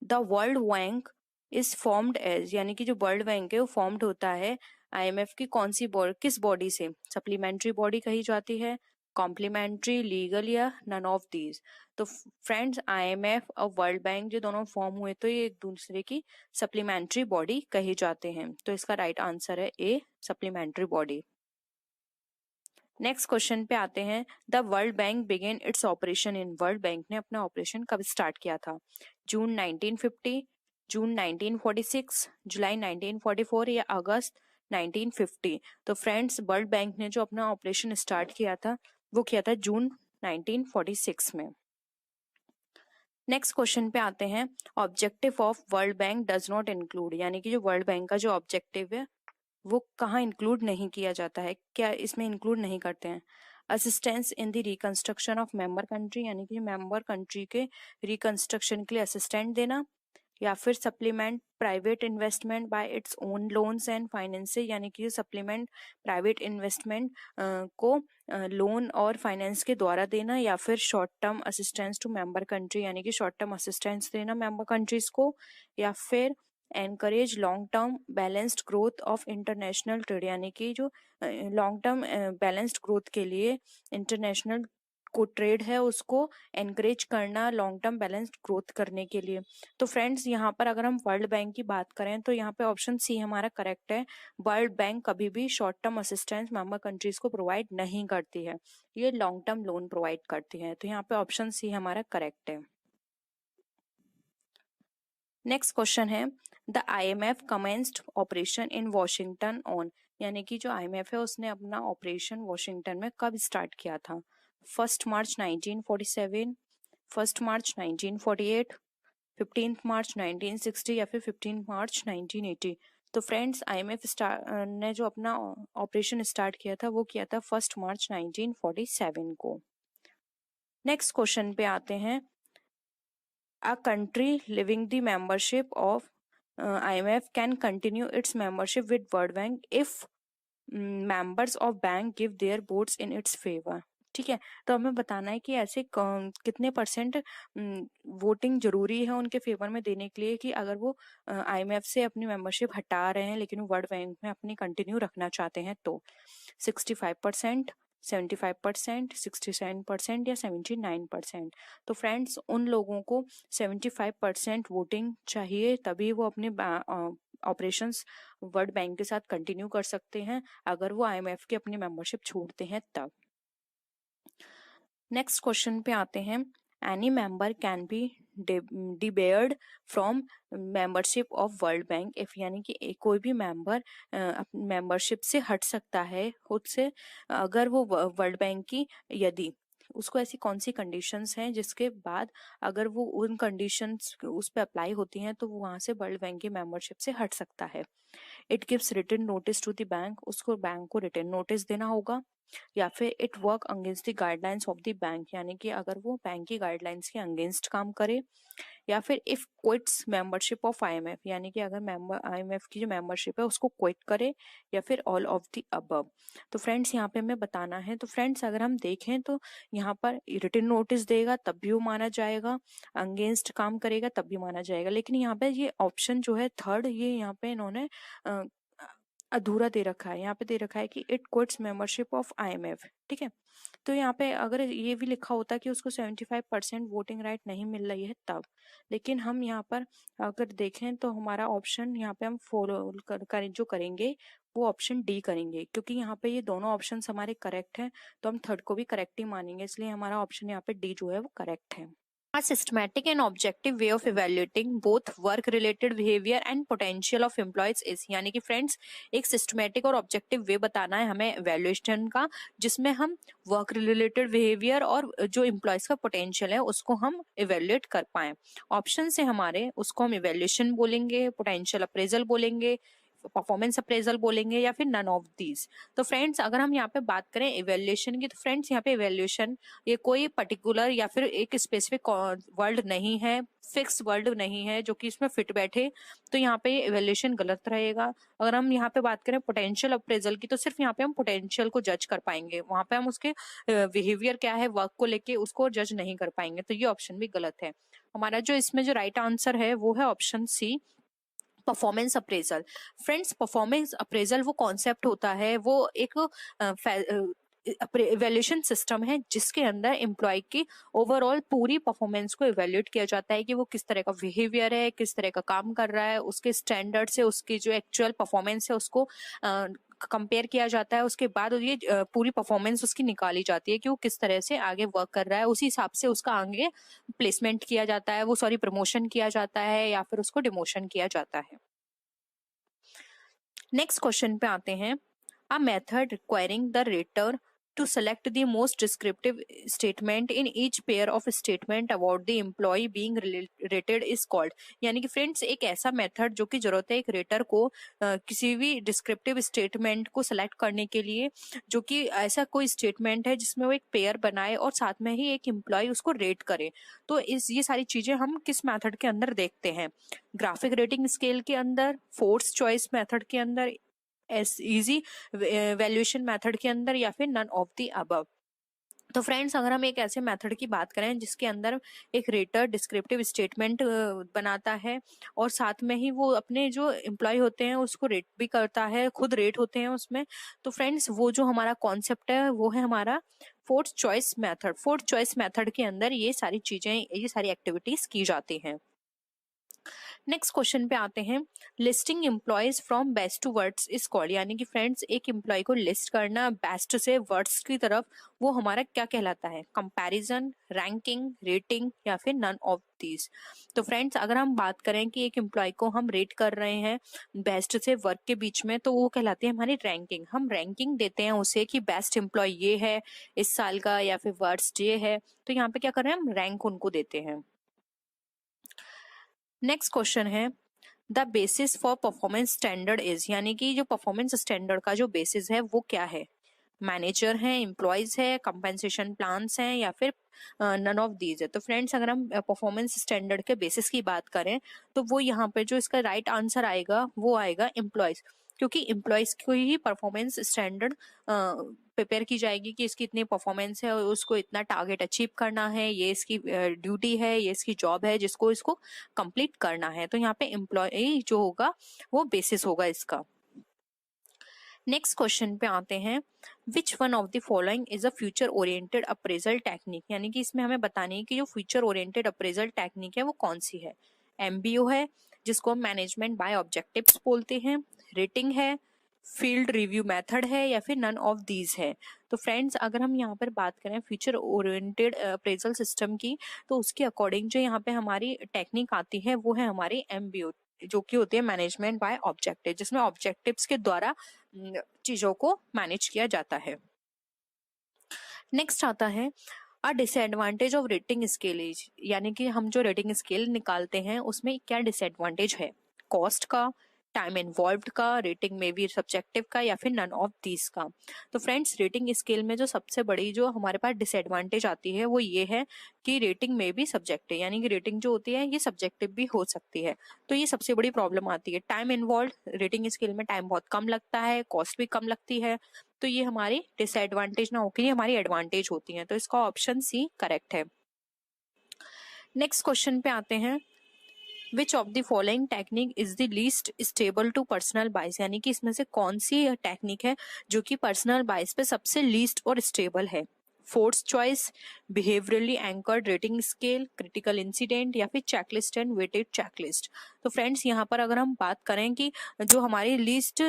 The World Bank is formed as, यानी कि जो वर्ल्ड बैंक है वो फॉर्म्ड होता है आईएमएफ की कौन सी बॉडी, किस बॉडी से? सप्लीमेंट्री बॉडी कही जाती है, कॉम्प्लीमेंट्री, लीगल या नन ऑफ दीज। तो फ्रेंड्स आईएमएफ और वर्ल्ड बैंक जो दोनों फॉर्म हुए तो ये एक दूसरे की सप्लीमेंट्री बॉडी कही जाते हैं। तो इसका राइट आंसर है a supplementary body. Next question पे आते हैं। The World Bank began its operation in, World Bank ने अपना ऑपरेशन कब स्टार्ट किया था? जून 1950, जून 1946, जुलाई 1944 या अगस्त 1950। तो फ्रेंड्स वर्ल्ड बैंक ने जो अपना ऑपरेशन स्टार्ट किया था वो किया था जून 1946 में। नेक्स्ट क्वेश्चन पे आते हैं। Objective of World bank does not include, यानी कि जो वर्ल्ड बैंक का जो ऑब्जेक्टिव है वो कहाँ इंक्लूड नहीं किया जाता है, क्या इसमें इंक्लूड नहीं करते हैं? Assistance in the reconstruction of member country, यानी कि मेंबर कंट्री के रिकंस्ट्रक्शन के लिए असिस्टेंट देना, या फिर supplement private investment by its own loans and finance, यानी कि सप्लीमेंट प्राइवेट इन्वेस्टमेंट को लोन और फाइनेंस के द्वारा देना, या फिर short term assistance to member country, यानी कि शॉर्ट टर्म असिस्टेंस देना मेंबर कंट्रीज को, या फिर encourage long term balanced growth of international trade, यानी कि जो लॉन्ग टर्म बैलेंस्ड ग्रोथ के लिए इंटरनेशनल को ट्रेड है उसको एनकरेज करना लॉन्ग टर्म बैलेंस्ड ग्रोथ करने के लिए। तो फ्रेंड्स यहाँ पर अगर हम वर्ल्ड बैंक की बात करें तो यहाँ पे ऑप्शन सी हमारा करेक्ट है। वर्ल्ड बैंक कभी भी short term assistance member countries को प्रोवाइड नहीं करती है, ये लॉन्ग टर्म लोन प्रोवाइड करती है। तो यहाँ पे ऑप्शन सी हमारा करेक्ट है। नेक्स्ट क्वेश्चन है। The IMF commenced operation in Washington on, यानी कि जो आईएमएफ है उसने अपना ऑपरेशन वॉशिंगटन में कब स्टार्ट किया था? 1 मार्च 1947, 1 मार्च 1948, 15 मार्च 1960 या फिर 15 मार्च 1980। तो फ्रेंड्स आईएमएफ ने जो अपना ऑपरेशन स्टार्ट किया था वो किया था 1 मार्च 1947 को। नेक्स्ट क्वेश्चन पे आते हैं। A country leaving the membership of IMF can continue its membership with World Bank if members of bank give their votes in its favor। ठीक है, तो हमें बताना है कि ऐसे कितने परसेंट वोटिंग जरूरी है उनके फेवर में देने के लिए कि अगर वो आईएमएफ से अपनी मेंबरशिप हटा रहे हैं लेकिन वो वर्ल्ड बैंक में अपनी कंटिन्यू रखना चाहते हैं। तो 65%, 75%, 67% या 79%। तो फ्रेंड्स उन लोगों को 75% वोटिंग चाहिए, तभी वो अपने ऑपरेशंस वर्ल्ड बैंक के साथ कंटिन्यू कर सकते हैं। अगर वो आईएमएफ की अपनी मेंबरशिप छोड़ते हैं तब। नेक्स्ट क्वेश्चन पे आते हैं। Any member can be debarred from membership of World Bank if, यानी कि कोई भी मेंबर मेंबरशिप से हट सकता है खुद से अगर वो वर्ल्ड बैंक की, यदि उसको ऐसी कौन सी कंडीशंस हैं जिसके बाद अगर वो उन कंडीशंस उस पर अप्लाई होती हैं तो वो वहां से वर्ल्ड बैंक की मेंबरशिप से हट सकता है। It gives written notice to the bank, उसको बैंक को रिटन नोटिस देना होगा, या फिर it work against the guidelines of the bank, यानी कि अगर वो बैंक की गाइडलाइंस के अगेंस्ट काम करे, या फिर if quits membership of IMF, यानी कि अगर मेंबर आईएमएफ की जो मेंबरशिप है उसको क्विट करे, या फिर ऑल ऑफ द अबव। तो फ्रेंड्स यहाँ पे हमें बताना है। तो फ्रेंड्स अगर हम देखें तो यहाँ पर रिटन नोटिस देगा तब भी वो माना जाएगा, अगेंस्ट काम करेगा तब भी माना जाएगा, लेकिन यहाँ पे ये ऑप्शन जो है थर्ड, ये यहाँ पे इन्होंने अधूरा दे रखा है, यहाँ पे दे रखा है कि it quits membership of IMF, ठीक है। तो यहाँ पे अगर ये भी लिखा होता कि उसको 75% वोटिंग राइट नहीं मिल रही है तब, लेकिन हम यहाँ पर अगर देखें तो हमारा ऑप्शन यहाँ पे हम फॉलो जो करेंगे वो ऑप्शन डी करेंगे, क्योंकि यहाँ पे ये दोनों ऑप्शन हमारे करेक्ट हैं, तो हम थर्ड को भी करेक्ट ही मानेंगे, इसलिए हमारा ऑप्शन यहाँ पे डी जो है वो करेक्ट है। A systematic and objective way of evaluating both work related behavior and potential of employees is, यानी कि फ्रेंड्स एक सिस्टमेटिक और ऑब्जेक्टिव वे बताना है हमें एवेल्युएशन का, जिसमें हम वर्क रिलेटेड बिहेवियर और जो एम्प्लॉयज का पोटेंशियल है उसको हम इवेल्युएट कर पाए। ऑप्शन से हमारे उसको हम इवेल्युएशन बोलेंगे, पोटेंशियल अप्रेजल बोलेंगे, परफॉर्मेंस अप्रेजल बोलेंगे, या फिर नन ऑफ दीज। तो फ्रेंड्स अगर हम यहाँ पे बात करें इवेल्युएशन की, तो फ्रेंड्स यहाँ पे इवेल्युएशन ये कोई पर्टिकुलर या फिर एक स्पेसिफिक वर्ड नहीं है, फिक्स वर्ड नहीं है जो कि इसमें फिट बैठे, तो यहाँ पे इवेल्युएशन गलत रहेगा। अगर हम यहाँ पे बात करें पोटेंशियल अप्रेजल की, तो सिर्फ यहाँ पे हम पोटेंशियल को जज कर पाएंगे, वहां पे हम उसके बिहेवियर क्या है वर्क को लेके उसको जज नहीं कर पाएंगे, तो ये ऑप्शन भी गलत है। हमारा जो इसमें जो राइट आंसर है वो है option C, performance appraisal. Friends performance appraisal वो कॉन्सेप्ट होता है, वो एक इवेल्यूशन सिस्टम है जिसके अंदर एम्प्लॉय की ओवरऑल पूरी परफॉर्मेंस को इवेल्यूएट किया जाता है कि वो किस तरह का बिहेवियर है, किस तरह का काम कर रहा है, उसके स्टैंडर्ड से उसकी जो एक्चुअल परफॉर्मेंस है उसको कंपेयर किया जाता है। उसके बाद ये पूरी परफॉर्मेंस उसकी निकाली जाती है कि वो किस तरह से आगे वर्क कर रहा है, उसी हिसाब से उसका आगे प्लेसमेंट किया जाता है, वो प्रमोशन किया जाता है या फिर उसको डिमोशन किया जाता है। नेक्स्ट क्वेश्चन पे आते हैं, a method requiring the rater to select the most descriptive statement in each pair of statement about the employee being rated is called, यानी कि फ्रेंड्स एक ऐसा मेथड जो कि जरूरत है एक रेटर को किसी भी डिस्क्रिप्टिव स्टेटमेंट को सिलेक्ट करने के लिए, जो कि ऐसा कोई स्टेटमेंट है जिसमें वो एक पेयर बनाए और साथ में ही एक एम्प्लॉय उसको रेट करे। तो ये सारी चीजें हम किस मेथड के अंदर देखते हैं, ग्राफिक रेटिंग स्केल के अंदर, फोर्स चॉइस मेथड के अंदर, इजी वैल्यूएशन मेथड के अंदर, या फिर नन ऑफ द अबव। तो फ्रेंड्स अगर हम एक ऐसे मेथड की बात करें जिसके अंदर एक रेटर डिस्क्रिप्टिव स्टेटमेंट बनाता है और साथ में ही वो अपने जो एम्प्लॉय होते हैं उसको रेट भी करता है, खुद रेट होते हैं उसमें, तो फ्रेंड्स वो जो हमारा कॉन्सेप्ट है वो है हमारा fourth choice method. Fourth choice method के अंदर ये सारी चीजें, ये सारी एक्टिविटीज की जाती हैं। नेक्स्ट क्वेश्चन पे आते हैं, listing employees from best to worst is called, यानी कि फ्रेंड्स एक एम्प्लॉय को लिस्ट करना बेस्ट से वर्स्ट की तरफ, वो हमारा क्या कहलाता है, कंपैरिजन, रैंकिंग, रेटिंग, या फिर नन ऑफ दीज। तो फ्रेंड्स अगर हम बात करें कि एक एम्प्लॉय को हम रेट कर रहे हैं बेस्ट से वर्क के बीच में, तो वो कहलाती है हमारी रैंकिंग। हम रैंकिंग देते हैं उसे कि बेस्ट एम्प्लॉय ये है इस साल का या फिर वर्स्ट ये है, तो यहाँ पे क्या कर रहे हैं हम रैंक उनको देते हैं। नेक्स्ट क्वेश्चन है, the basis for performance standard is, यानी कि जो परफॉर्मेंस स्टैंडर्ड का जो बेसिस है वो क्या है, मैनेजर है, एम्प्लॉयज है, कंपेंसेशन प्लान्स हैं, या फिर नन ऑफ दीज है। तो फ्रेंड्स अगर हम परफॉर्मेंस स्टैंडर्ड के बेसिस की बात करें तो वो यहाँ पे जो इसका राइट आंसर आएगा वो आएगा एम्प्लॉयज, क्योंकि एम्प्लॉयज को ही परफॉर्मेंस स्टैंडर्ड प्रिपेयर की जाएगी कि इसकी इतनी परफॉर्मेंस है और उसको इतना टारगेट अचीव करना है, ये इसकी ड्यूटी है, ये इसकी जॉब है जिसको इसको कंप्लीट करना है। तो यहाँ पे एम्प्लॉय जो होगा वो बेसिस होगा इसका। नेक्स्ट क्वेश्चन पे आते हैं, which one of the following is a future oriented appraisal technique, यानी कि इसमें हमें बतानी है कि जो फ्यूचर ओरिएंटेड अप्रेजल टेक्निक है वो कौन सी है। MBO है जिसको मैनेजमेंट बाय ऑब्जेक्टिव्स बोलते हैं, रेटिंग है, फील्ड रिव्यू मेथड है, या फिर नन ऑफ दीज है। तो फ्रेंड्स अगर हम यहाँ पर बात करें फ्यूचर ओरिएंटेड अप्रेजल सिस्टम की, तो उसके अकॉर्डिंग जो यहाँ पे हमारी टेक्निक आती है वो है हमारी MBO, जो कि होती है मैनेजमेंट बाय ऑब्जेक्टिव, जिसमें ऑब्जेक्टिव्स के द्वारा चीजों को मैनेज किया जाता है। नेक्स्ट आता है, a disadvantage of rating scale is, यानी कि हम जो रेटिंग स्केल निकालते हैं उसमें क्या डिसएडवांटेज है, कॉस्ट का, टाइम इन्वॉल्व्ड का, रेटिंग में भी सब्जेक्टिव का, या फिर नन ऑफ दीज का। तो फ्रेंड्स रेटिंग स्केल में जो सबसे बड़ी जो हमारे पास डिसएडवांटेज आती है वो ये है कि रेटिंग में भी सब्जेक्टिव, यानी कि रेटिंग जो होती है ये सब्जेक्टिव भी हो सकती है, तो ये सबसे बड़ी प्रॉब्लम आती है। टाइम इन्वॉल्व, रेटिंग स्केल में टाइम बहुत कम लगता है, कॉस्ट भी कम लगती है, तो ये हमारी डिसएडवांटेज ना होकर ये हमारी एडवांटेज होती है, तो इसका ऑप्शन सी करेक्ट है। नेक्स्ट क्वेश्चन पे आते हैं, which of the following technique is the least stable to personal bias, यानी कि इसमें से कौन सी टेक्निक है जो कि पर्सनल बाइस पे सबसे लीस्ट और स्टेबल है। Fourth choice, behaviourally anchored rating scale, critical incident, या फिर चेकलिस्ट एंड वेटेड चेकलिस्ट। तो फ्रेंड्स यहाँ पर अगर हम बात करें कि जो हमारी लिस्ट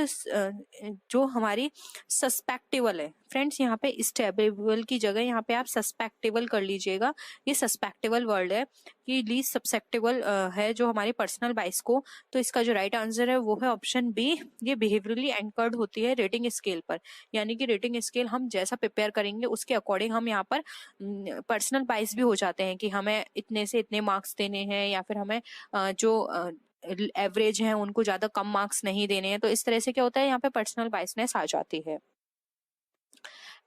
जो हमारी सस्पेक्टेबल है, फ्रेंड्स यहाँ पे स्टेबल की जगह यहाँ पे आप सस्पेक्टेबल कर लीजिएगा। ये सस्पेक्टेबल वर्ड है कि लीस्ट सस्पेक्टेबल है जो हमारी पर्सनल बाइस को। तो इसका जो राइट आंसर है वो है ऑप्शन बी, ये बिहेवियरली एंकर्ड होती है रेटिंग स्केल पर, यानी कि रेटिंग स्केल हम जैसा प्रिपेयर करेंगे उसके अकॉर्डिंग हम यहाँ पर पर्सनल बाइस भी हो जाते हैं कि हमें इतने से इतने मार्क्स देने हैं, या फिर हमें जो एवरेज हैं उनको ज्यादा कम मार्क्स नहीं देने हैं। तो इस तरह से क्या होता है, यहाँ पे पर्सनल बाइसनेस आ जाती है।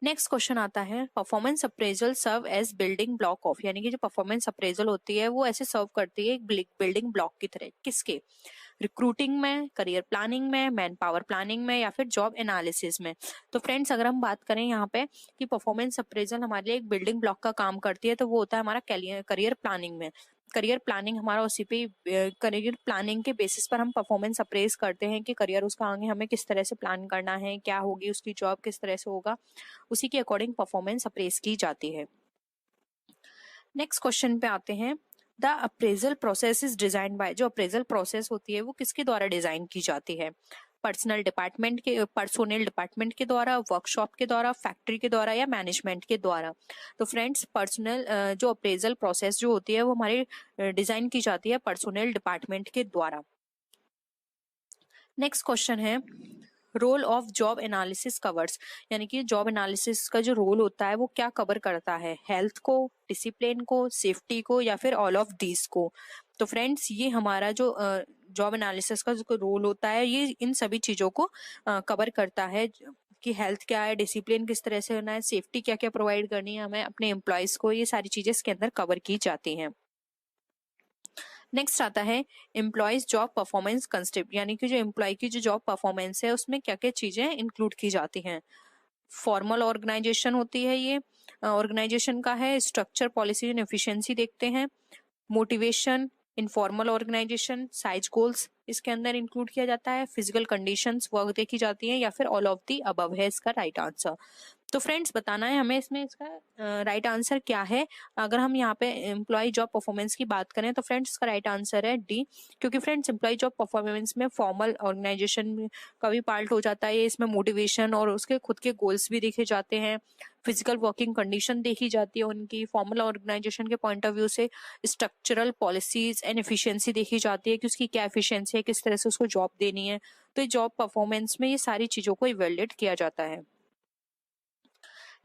नेक्स्ट क्वेश्चन आता है, performance appraisal serve as building block of, यानी कि जो परफॉर्मेंस अप्रेजल होती है वो ऐसे सर्व करती है एक बिल्डिंग ब्लॉक की तरह। किसके? रिक्रूटिंग में, करियर प्लानिंग में, मैन पावर प्लानिंग में, या फिर जॉब एनालिसिस में। तो फ्रेंड्स अगर हम बात करें यहाँ पे कि परफॉर्मेंस अप्रेजल हमारे लिए एक बिल्डिंग ब्लॉक का काम करती है, तो वो होता है हमारा करियर प्लानिंग में। करियर प्लानिंग हमारा उसी पे, करियर प्लानिंग के बेसिस पर हम परफॉर्मेंस अप्रेज करते हैं कि करियर उसका आगे हमें किस तरह से प्लान करना है, क्या होगी उसकी जॉब, किस तरह से होगा, उसी के अकॉर्डिंग परफॉर्मेंस अप्रेज की जाती है। नेक्स्ट क्वेश्चन पे आते हैं, the appraisal process is design by, जो अप्रेजल प्रोसेस होती है वो किसके द्वारा डिजाइन की जाती है? पर्सनल डिपार्टमेंट के, पर्सोनल डिपार्टमेंट के द्वारा, वर्कशॉप के द्वारा, फैक्ट्री के द्वारा, या मैनेजमेंट के द्वारा। तो फ्रेंड्स पर्सनल जो अप्रेजल प्रोसेस जो होती है वो हमारी डिजाइन की जाती है पर्सोनल डिपार्टमेंट के द्वारा। नेक्स्ट क्वेश्चन है, role of job analysis covers, यानी कि जॉब एनालिसिस का जो रोल होता है वो क्या कवर करता है? हेल्थ को, डिसिप्लिन को, सेफ्टी को, या फिर ऑल ऑफ दीज को। तो फ्रेंड्स ये हमारा जो जॉब एनालिसिस का जो रोल होता है ये इन सभी चीजों को कवर करता है कि हेल्थ क्या है, डिसिप्लिन किस तरह से होना है, सेफ्टी क्या क्या प्रोवाइड करनी है हमें अपने एम्प्लॉयज को, ये सारी चीजें इसके अंदर कवर की जाती हैं। नेक्स्ट आता है एम्प्लॉयज जॉब परफॉर्मेंस कंसेप्ट, यानी कि जो एम्प्लॉय की जो जॉब परफॉर्मेंस है उसमें क्या क्या चीजें इंक्लूड की जाती हैं। फॉर्मल ऑर्गेनाइजेशन होती है ये, ऑर्गेनाइजेशन का है, स्ट्रक्चर, पॉलिसी एंड एफिशिएंसी देखते हैं, motivation, informal organisation, size goals इसके अंदर इंक्लूड किया जाता है, फिजिकल कंडीशंस वर्क देखी जाती है, या फिर ऑल ऑफ दी अबव है इसका राइट आंसर। तो फ्रेंड्स बताना है हमें इसमें इसका राइट आंसर क्या है। अगर हम यहाँ पे एम्प्लॉय जॉब परफॉर्मेंस की बात करें तो फ्रेंड्स इसका राइट आंसर है डी, क्योंकि फ्रेंड्स एम्प्लॉय जॉब परफॉर्मेंस में फॉर्मल ऑर्गेनाइजेशन का भी पार्ट हो जाता है, इसमें मोटिवेशन और उसके खुद के गोल्स भी देखे जाते हैं, फिजिकल वर्किंग कंडीशन देखी जाती है उनकी, फॉर्मल ऑर्गेनाइजेशन के पॉइंट ऑफ व्यू से स्ट्रक्चरल पॉलिसीज एंड एफिशिएंसी देखी जाती है कि उसकी क्या एफिशिएंसी है, किस तरह से उसको जॉब देनी है। तो जॉब परफॉर्मेंस में ये सारी चीजों को इवेल्युएट किया जाता है।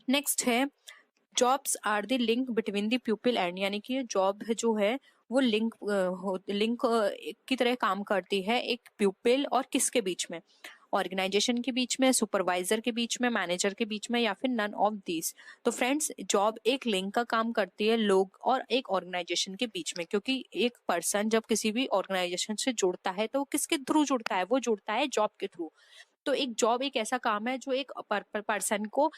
नेक्स्ट है, jobs are the link between the people and, यानी कि जॉब जो है वो लिंक की तरह काम करती है एक प्यूपिल और किसके बीच में? ऑर्गेनाइजेशन के बीच में, सुपरवाइजर के बीच में, मैनेजर के बीच में, या फिर नन ऑफ दीज। तो फ्रेंड्स जॉब एक लिंक का काम करती है लोग और एक ऑर्गेनाइजेशन के बीच में, क्योंकि एक पर्सन जब किसी भी ऑर्गेनाइजेशन से जुड़ता है तो वो किसके थ्रू जुड़ता है? वो जुड़ता है जॉब के थ्रू। तो एक जॉब एक ऐसा काम है जो एक पर्सन को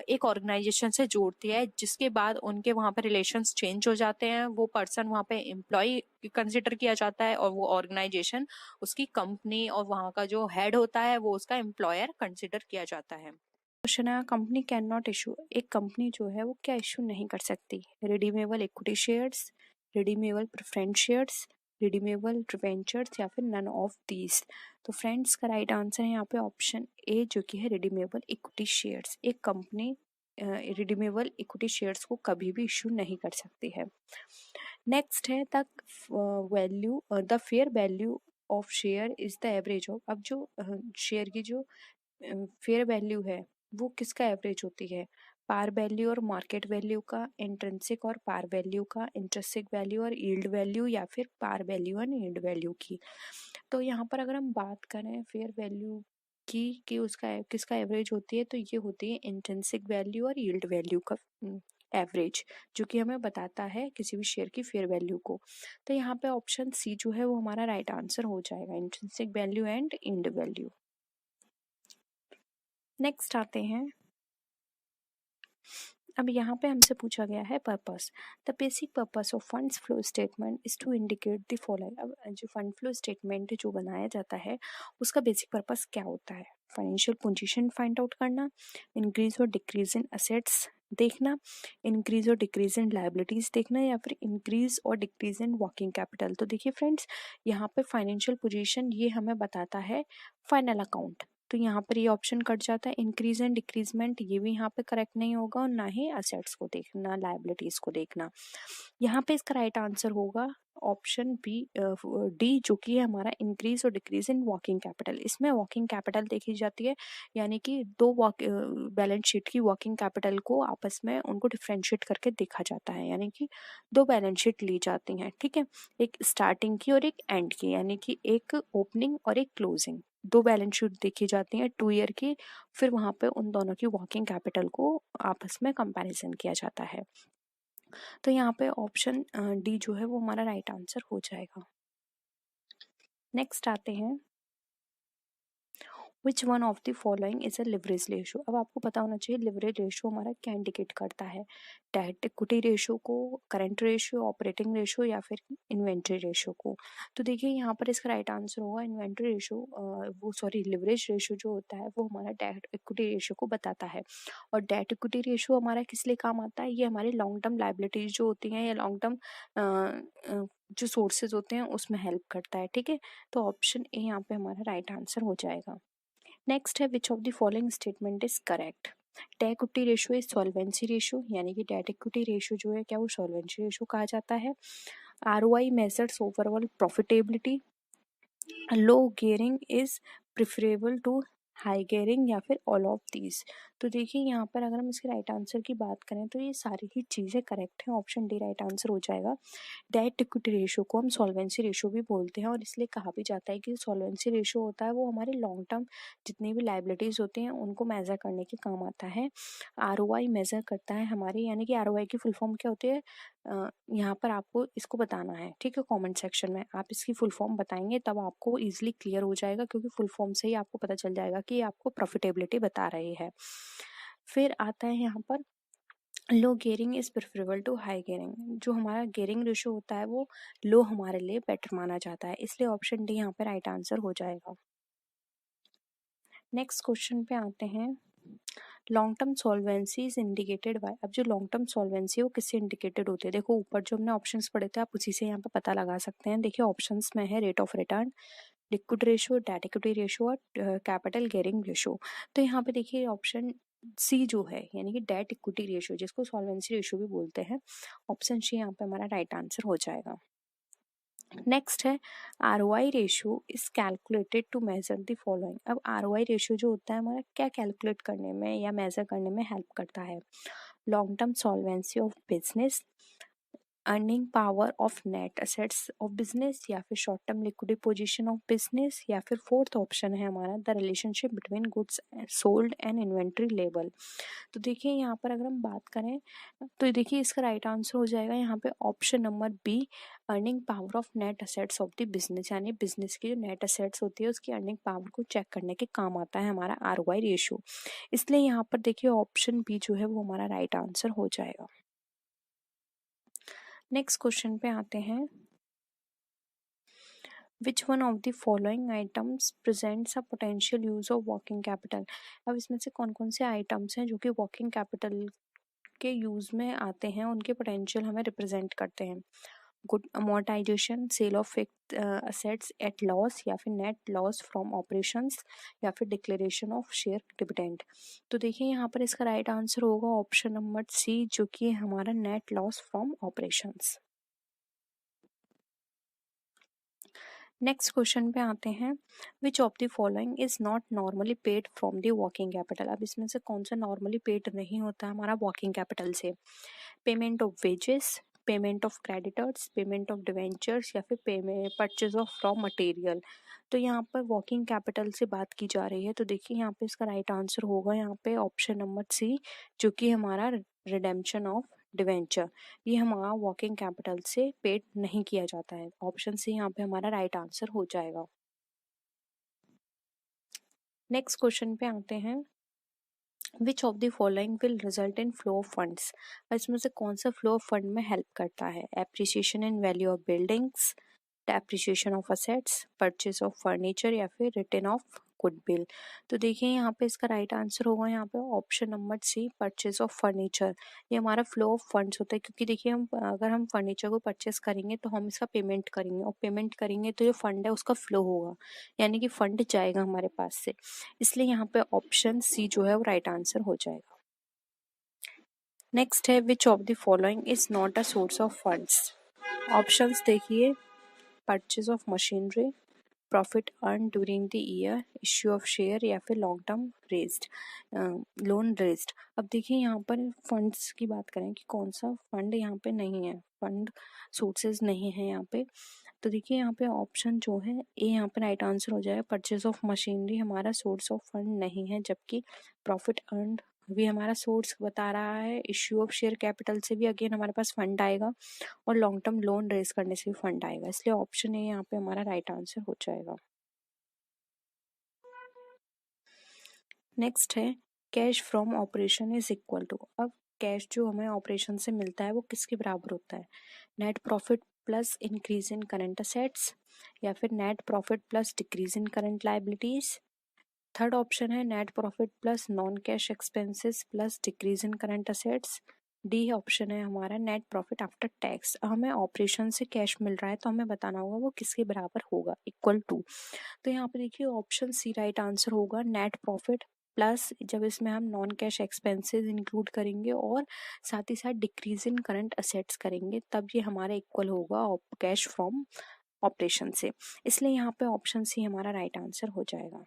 एक ऑर्गेनाइजेशन से जोड़ती है, जिसके बाद उनके वहां पे रिलेशंस चेंज हो जाते हैं, वो पर्सन वहां पे एम्प्लॉय कंसिडर किया जाता है और वो ऑर्गेनाइजेशन उसकी कंपनी और वहां का जो हेड होता है वो उसका एम्प्लॉयर कंसिडर किया जाता है। क्वेश्चन है, कंपनी कैन नॉट इशू, एक कंपनी जो है वो क्या इशू नहीं कर सकती? Redeemable equity shares, redeemable preference shares, redeemable debentures, या फिर नन ऑफ दीज। तो फ्रेंड्स का राइट आंसर है यहाँ पे ऑप्शन ए, जो कि है रिडीमेबल इक्विटी शेयर्स। एक कंपनी रिडीमेबल इक्विटी शेयर्स को कभी भी इशू नहीं कर सकती है। नेक्स्ट है the value, the fair value of share is the average of, अब जो शेयर की जो फेयर वैल्यू है वो किसका एवरेज होती है? पार वैल्यू और मार्केट वैल्यू का, इंट्रिंसिक और पार वैल्यू का, इंट्रिंसिक वैल्यू और यील्ड वैल्यू, या फिर पार वैल्यू और यील्ड वैल्यू की। तो यहाँ पर अगर हम बात करें फेयर वैल्यू की कि उसका किसका एवरेज होती है, तो ये होती है इंट्रिंसिक वैल्यू और यील्ड वैल्यू का एवरेज, जो कि हमें बताता है किसी भी शेयर की फेयर वैल्यू को। तो यहाँ पे ऑप्शन सी जो है वो हमारा राइट आंसर हो जाएगा, intrinsic value and yield value. Next आते हैं, अब यहाँ पे हमसे पूछा गया है purpose. The basic purpose of funds flow statement is to indicate the following. अब जो फंड फ्लो स्टेटमेंट जो बनाया जाता है उसका बेसिक पर्पस क्या होता है? फाइनेंशियल पोजीशन फाइंड आउट करना, इंक्रीज और डिक्रीज इन असेट्स देखना, इंक्रीज और डिक्रीज इन लायबिलिटीज देखना, या फिर इंक्रीज और डिक्रीज इन वर्किंग कैपिटल। तो देखिए फ्रेंड्स, यहाँ पे फाइनेंशियल पोजीशन ये हमें बताता है फाइनल अकाउंट, तो यहाँ पर ये ऑप्शन कट जाता है। इंक्रीज एंड डिक्रीजमेंट ये भी यहाँ पे करेक्ट नहीं होगा, और ना ही असेट्स को देखना, लायबिलिटीज को देखना। यहाँ पे इसका राइट आंसर होगा ऑप्शन बी डी, जो कि है हमारा इंक्रीज और डिक्रीज इन वर्किंग कैपिटल। इसमें वर्किंग कैपिटल देखी जाती है, यानी कि दो बैलेंस शीट की वर्किंग कैपिटल को आपस में उनको डिफ्रेंशिएट करके देखा जाता है, यानी कि दो बैलेंस शीट ली जाती हैं, ठीक है, एक स्टार्टिंग की और एक एंड की, यानी कि एक ओपनिंग और एक क्लोजिंग। दो बैलेंस शीट देखी जाती हैं 2 ईयर की, फिर वहां पे उन दोनों की वर्किंग कैपिटल को आपस में कंपैरिजन किया जाता है। तो यहाँ पे ऑप्शन डी जो है वो हमारा राइट आंसर हो जाएगा। नेक्स्ट आते हैं, which one of the following is a leverage ratio. अब आपको पता होना चाहिए लिवरेज रेशो हमारा क्या इंडिकेट करता है, डेट इक्विटी रेशो को, करंट रेशो, ऑपरेटिंग रेशो, या फिर इन्वेंट्री रेशो को। तो देखिए यहाँ पर इसका राइट आंसर होगा इन्वेंट्री रेशो, वो सॉरी लिवरेज रेशो जो होता है वो हमारा डेट इक्विटी रेशो को बताता है। और डेट इक्विटी रेशो हमारा किस लिए काम आता है? ये हमारी लॉन्ग टर्म लाइबिलिटीज जो होती हैं या लॉन्ग टर्म जो सोर्सेज होते हैं उसमें हेल्प करता है, ठीक है। तो ऑप्शन ए यहाँ पे हमारा राइट आंसर हो जाएगा। नेक्स्ट है, which of the following statement is correct? Debt equity ratio is solvency ratio, यानी कि डेट इक्विटी रेशो जो है क्या वो सॉल्वेंसी रेशो कहा जाता है। ROI measures overall profitability, low gearing is preferable to high gearing, या फिर ऑल ऑफ दीज। तो देखिए यहाँ पर अगर हम इसके राइट आंसर की बात करें तो ये सारी ही चीज़ें करेक्ट हैं, ऑप्शन डी राइट आंसर हो जाएगा। डेट इक्विटी रेशो को हम सॉल्वेंसी रेशो भी बोलते हैं, और इसलिए कहा भी जाता है कि सॉल्वेंसी रेशो होता है वो हमारे लॉन्ग टर्म जितनी भी लाइबिलिटीज़ होती हैं उनको मेजर करने के काम आता है। आरओआई मेजर करता है हमारे, यानी कि आरओआई की फुल फॉर्म क्या होती है, यहाँ पर आपको इसको बताना है, ठीक है। कमेंट सेक्शन में आप इसकी फुल फॉर्म बताएंगे तब आपको इजीली क्लियर हो जाएगा, क्योंकि फुल फॉर्म से ही आपको पता चल जाएगा कि आपको प्रॉफिटेबिलिटी बता रही है। फिर आता है यहाँ पर low gearing is preferable to high gearing. जो हमारा गियरिंग रेशो होता है वो लो हमारे लिए बेटर माना जाता है, इसलिए ऑप्शन डी यहाँ पे राइट आंसर हो जाएगा। नेक्स्ट क्वेश्चन पे आते हैं, long term solvency is indicated by. अब जो लॉन्ग टर्म सॉल्वेंसी है वो किससे इंडिकेटेड होती है? देखो ऊपर जो हमने ऑप्शंस पढ़े थे आप उसी से यहाँ पे पता लगा सकते हैं। देखिए ऑप्शंस में है rate of return, liquid ratio, debt equity ratio और कैपिटल गियरिंग रेशो। तो यहाँ पे देखिए ऑप्शन सी जो है, यानी कि डेट इक्विटी रेशो जिसको सॉल्वेंसी रेशो भी बोलते हैं, ऑप्शन सी यहाँ पे हमारा राइट आंसर हो जाएगा। नेक्स्ट है, ROI ratio is calculated to measure the following. अब आरओआई रेशियो जो होता है हमारा क्या कैलकुलेट करने में या मेजर करने में हेल्प करता है? Long term solvency of business, earning power of net assets of business, या फिर short term liquidity position of business, या फिर फोर्थ ऑप्शन है हमारा the relationship between goods sold and inventory level. तो देखिए यहाँ पर अगर हम बात करें तो देखिए इसका राइट आंसर हो जाएगा यहाँ पे option number B, earning power of net assets of the business, यानी बिजनेस की जो नेट असेट्स होती है उसकी अर्निंग पावर को चेक करने के काम आता है हमारा आरओआई रेशियो। इसलिए यहाँ पर देखिए ऑप्शन बी जो है वो हमारा राइट आंसर हो जाएगा। नेक्स्ट क्वेश्चन पे आते हैं, which one of the following items presents a potential use of working capital. अब इसमें से कौन कौन से आइटम्स हैं जो कि वर्किंग कैपिटल के यूज में आते हैं, उनके पोटेंशियल हमें रिप्रेजेंट करते हैं? Good amortisation, sale of fixed assets at loss, या फिर नेट लॉस फ्रॉम ऑपरेशंस, या फिर डिक्लेरेशन ऑफ शेयर डिविडेंड। तो देखिए यहाँ पर इसका राइट आंसर होगा ऑप्शन नंबर सी, जो कि हमारा net loss from operations. Next question पे आते हैं, which of the following is not normally paid from the working capital. अब इसमें से कौन सा नॉर्मली पेड नहीं होता हमारा वर्किंग कैपिटल से? Payment of wages, payment of creditors, payment of debentures, या फिर payment purchase of raw material. तो यहाँ पर वर्किंग कैपिटल से बात की जा रही है, तो देखिए यहाँ पे इसका राइट आंसर होगा यहाँ पे ऑप्शन नंबर सी, जो कि हमारा रिडेम्पशन ऑफ डिवेंचर। ये हमारा वर्किंग कैपिटल से पेड नहीं किया जाता है, ऑप्शन सी यहाँ पे हमारा राइट आंसर हो जाएगा। नेक्स्ट क्वेश्चन पे आते हैं, which of the following will result in flow of funds, इसमें से कौन सा फ्लो ऑफ फंड में हेल्प करता है? Appreciation in value of buildings, depreciation of assets, purchase of furniture या फिर रिटर्न ऑफ गुडविल। तो देखिए यहाँ पे इसका राइट आंसर होगा यहाँ पे option number C, purchase of furniture. ये हमारा फ्लो ऑफ फंड्स होता है, क्योंकि देखिए हम अगर हम फर्नीचर को परचेस करेंगे तो हम इसका पेमेंट करेंगे, और पेमेंट करेंगे तो जो फंड है उसका फ्लो होगा, यानी कि फंड जाएगा हमारे पास से। इसलिए यहाँ पे ऑप्शन सी जो है वो राइट आंसर हो जाएगा। नेक्स्ट है which of the following is not a source of funds. Options देखिए, purchase of machinery, profit earn during the year, issue of share या फिर long term raised loan raised. अब देखिए यहाँ पर फंड्स की बात करें कि कौन सा फंड यहाँ पे नहीं है, फंड सोर्सेज नहीं है यहाँ पे। तो देखिए यहाँ पे ऑप्शन जो है ए यहाँ पे राइट आंसर हो जाएगा। परचेज ऑफ मशीनरी हमारा सोर्स ऑफ फंड नहीं है, जबकि प्रॉफिट अर्न भी हमारा सोर्स बता रहा है। इश्यू ऑफ शेयर कैपिटल से भी अगेन हमारे पास फंड आएगा, और लॉन्ग टर्म लोन रेज करने से भी फंड आएगा, इसलिए ऑप्शन ए यहाँ पे हमारा राइट आंसर हो जाएगा। नेक्स्ट है cash from operation is equal to. अब कैश जो हमें ऑपरेशन से मिलता है वो किसके बराबर होता है? Net profit plus increase in current assets, या फिर net profit plus decrease in current liabilities. Third option है net profit plus non cash expenses plus decrease in current assets. D option है हमारा नेट प्रॉफिट आफ्टर टैक्स। हमें ऑपरेशन से कैश मिल रहा है तो हमें बताना होगा वो किसके बराबर होगा, इक्वल टू। तो यहाँ पे देखिए ऑप्शन सी राइट आंसर होगा, नेट प्रॉफिट प्लस जब इसमें हम नॉन कैश एक्सपेंसेस इंक्लूड करेंगे और साथ ही साथ डिक्रीज इन करंट असेट्स करेंगे, तब ये हमारा इक्वल होगा कैश फ्रॉम ऑपरेशन से। इसलिए यहाँ पे ऑप्शन सी हमारा राइट आंसर हो जाएगा।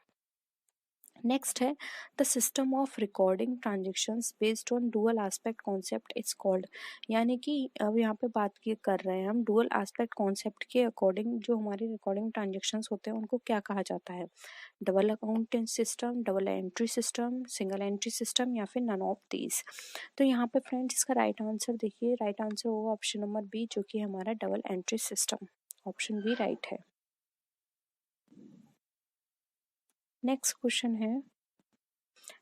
नेक्स्ट है the system of recording transactions based on dual aspect concept is called. यानी कि अब यहाँ पे बात कर रहे हैं हम डुअल एस्पेक्ट कॉन्सेप्ट के अकॉर्डिंग जो हमारी रिकॉर्डिंग ट्रांजेक्शन्स होते हैं उनको क्या कहा जाता है? Double accounting system, double entry system, single entry system या फिर नन ऑफ दीज। तो यहाँ पे फ्रेंड्स इसका राइट आंसर देखिए, राइट आंसर होगा ऑप्शन नंबर बी, जो कि हमारा double entry system. Option B right है। नेक्स्ट क्वेश्चन है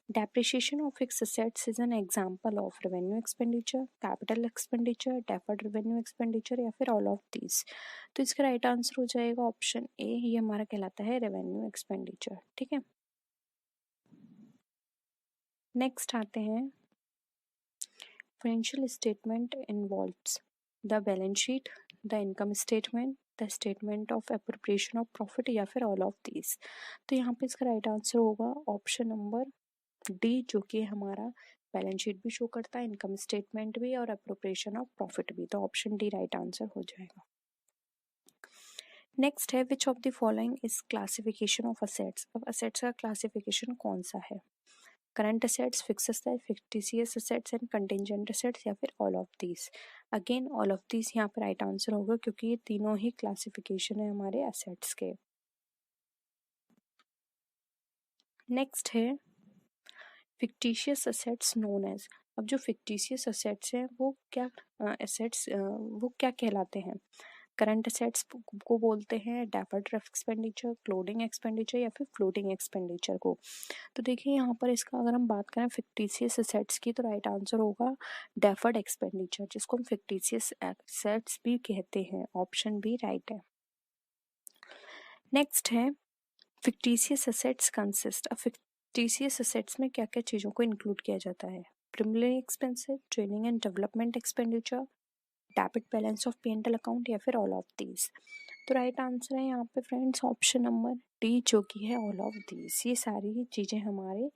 depreciation of fixed assets is an example of revenue expenditure, capital expenditure, deferred revenue expenditure या फिर all of these। तो इसका राइट आंसर हो जाएगा ऑप्शन ए, ये हमारा कहलाता है रेवेन्यू एक्सपेंडिचर। ठीक है, नेक्स्ट आते हैं financial statement involves the balance sheet, the income statement, the statement of appropriation of profit या फिर ऑल ऑफ दीज। तो यहाँ पे इसका राइट आंसर होगा ऑप्शन नंबर डी, जो कि हमारा बैलेंस शीट भी शो करता है, इनकम स्टेटमेंट भी और एप्रोप्रिएशन ऑफ प्रॉफिट भी। तो ऑप्शन डी राइट आंसर हो जाएगा। नेक्स्ट है which of the following is classification of assets. अब असेट्स का क्लासिफिकेशन कौन सा है? Current assets, fix assets, fictitious assets and contingent assets या फिर all of these. Again all of these यहाँ पर राइट आंसर होगा, क्योंकि ये तीनों ही क्लासिफिकेशन है हमारे असेट्स के। नेक्स्ट है फिक्टिशियस असेट्स नोन एज। अब जो फिक्टिशियस असेट्स हैं वो क्या असेट्स वो क्या कहलाते हैं? करंट असेट्स को बोलते हैं, डेफर्ड एक्सपेंडिचर, क्लोडिंग एक्सपेंडिचर या फिर फ्लोटिंग एक्सपेंडिचर को। तो देखिए यहाँ पर इसका अगर हम बात करें फिक्टिशियस असेट्स की, तो राइट आंसर होगा डेफर्ड एक्सपेंडिचर, जिसको हम फिक्टिशियस असेट्स भी कहते हैं। ऑप्शन बी राइट है। नेक्स्ट है फिक्टिशियस असेट्स कंसिस्ट। अब फिक्टिशियस असेट्स में क्या क्या चीज़ों को इंक्लूड किया जाता है? Preliminary expenses, training and development expenditure, debit balance of P&L account या फिर ऑल ऑफ दीज। तो राइट आंसर है यहाँ पे फ्रेंड्स ऑप्शन नंबर डी, जो कि है ऑल ऑफ दीज। ये सारी चीज़ें हमारे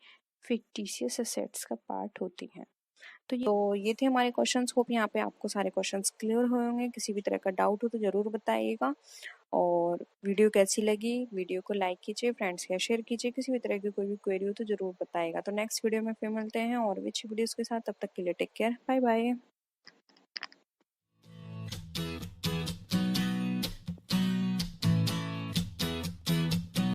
फिक्टिशियस असेट्स का पार्ट होती हैं। तो ये थे हमारे क्वेश्चंस। होप यहाँ पे आपको सारे क्वेश्चंस क्लियर हुए होंगे। किसी भी तरह का डाउट हो तो ज़रूर बताइएगा, और वीडियो कैसी लगी वीडियो को लाइक कीजिए, फ्रेंड्स के शेयर कीजिए। किसी भी तरह की कोई भी क्वेरी हो तो ज़रूर बताइएगा। तो नेक्स्ट वीडियो में फिर मिलते हैं और भी अच्छी वीडियोज़ के साथ। तब तक के लिए टेक केयर, बाय बाय।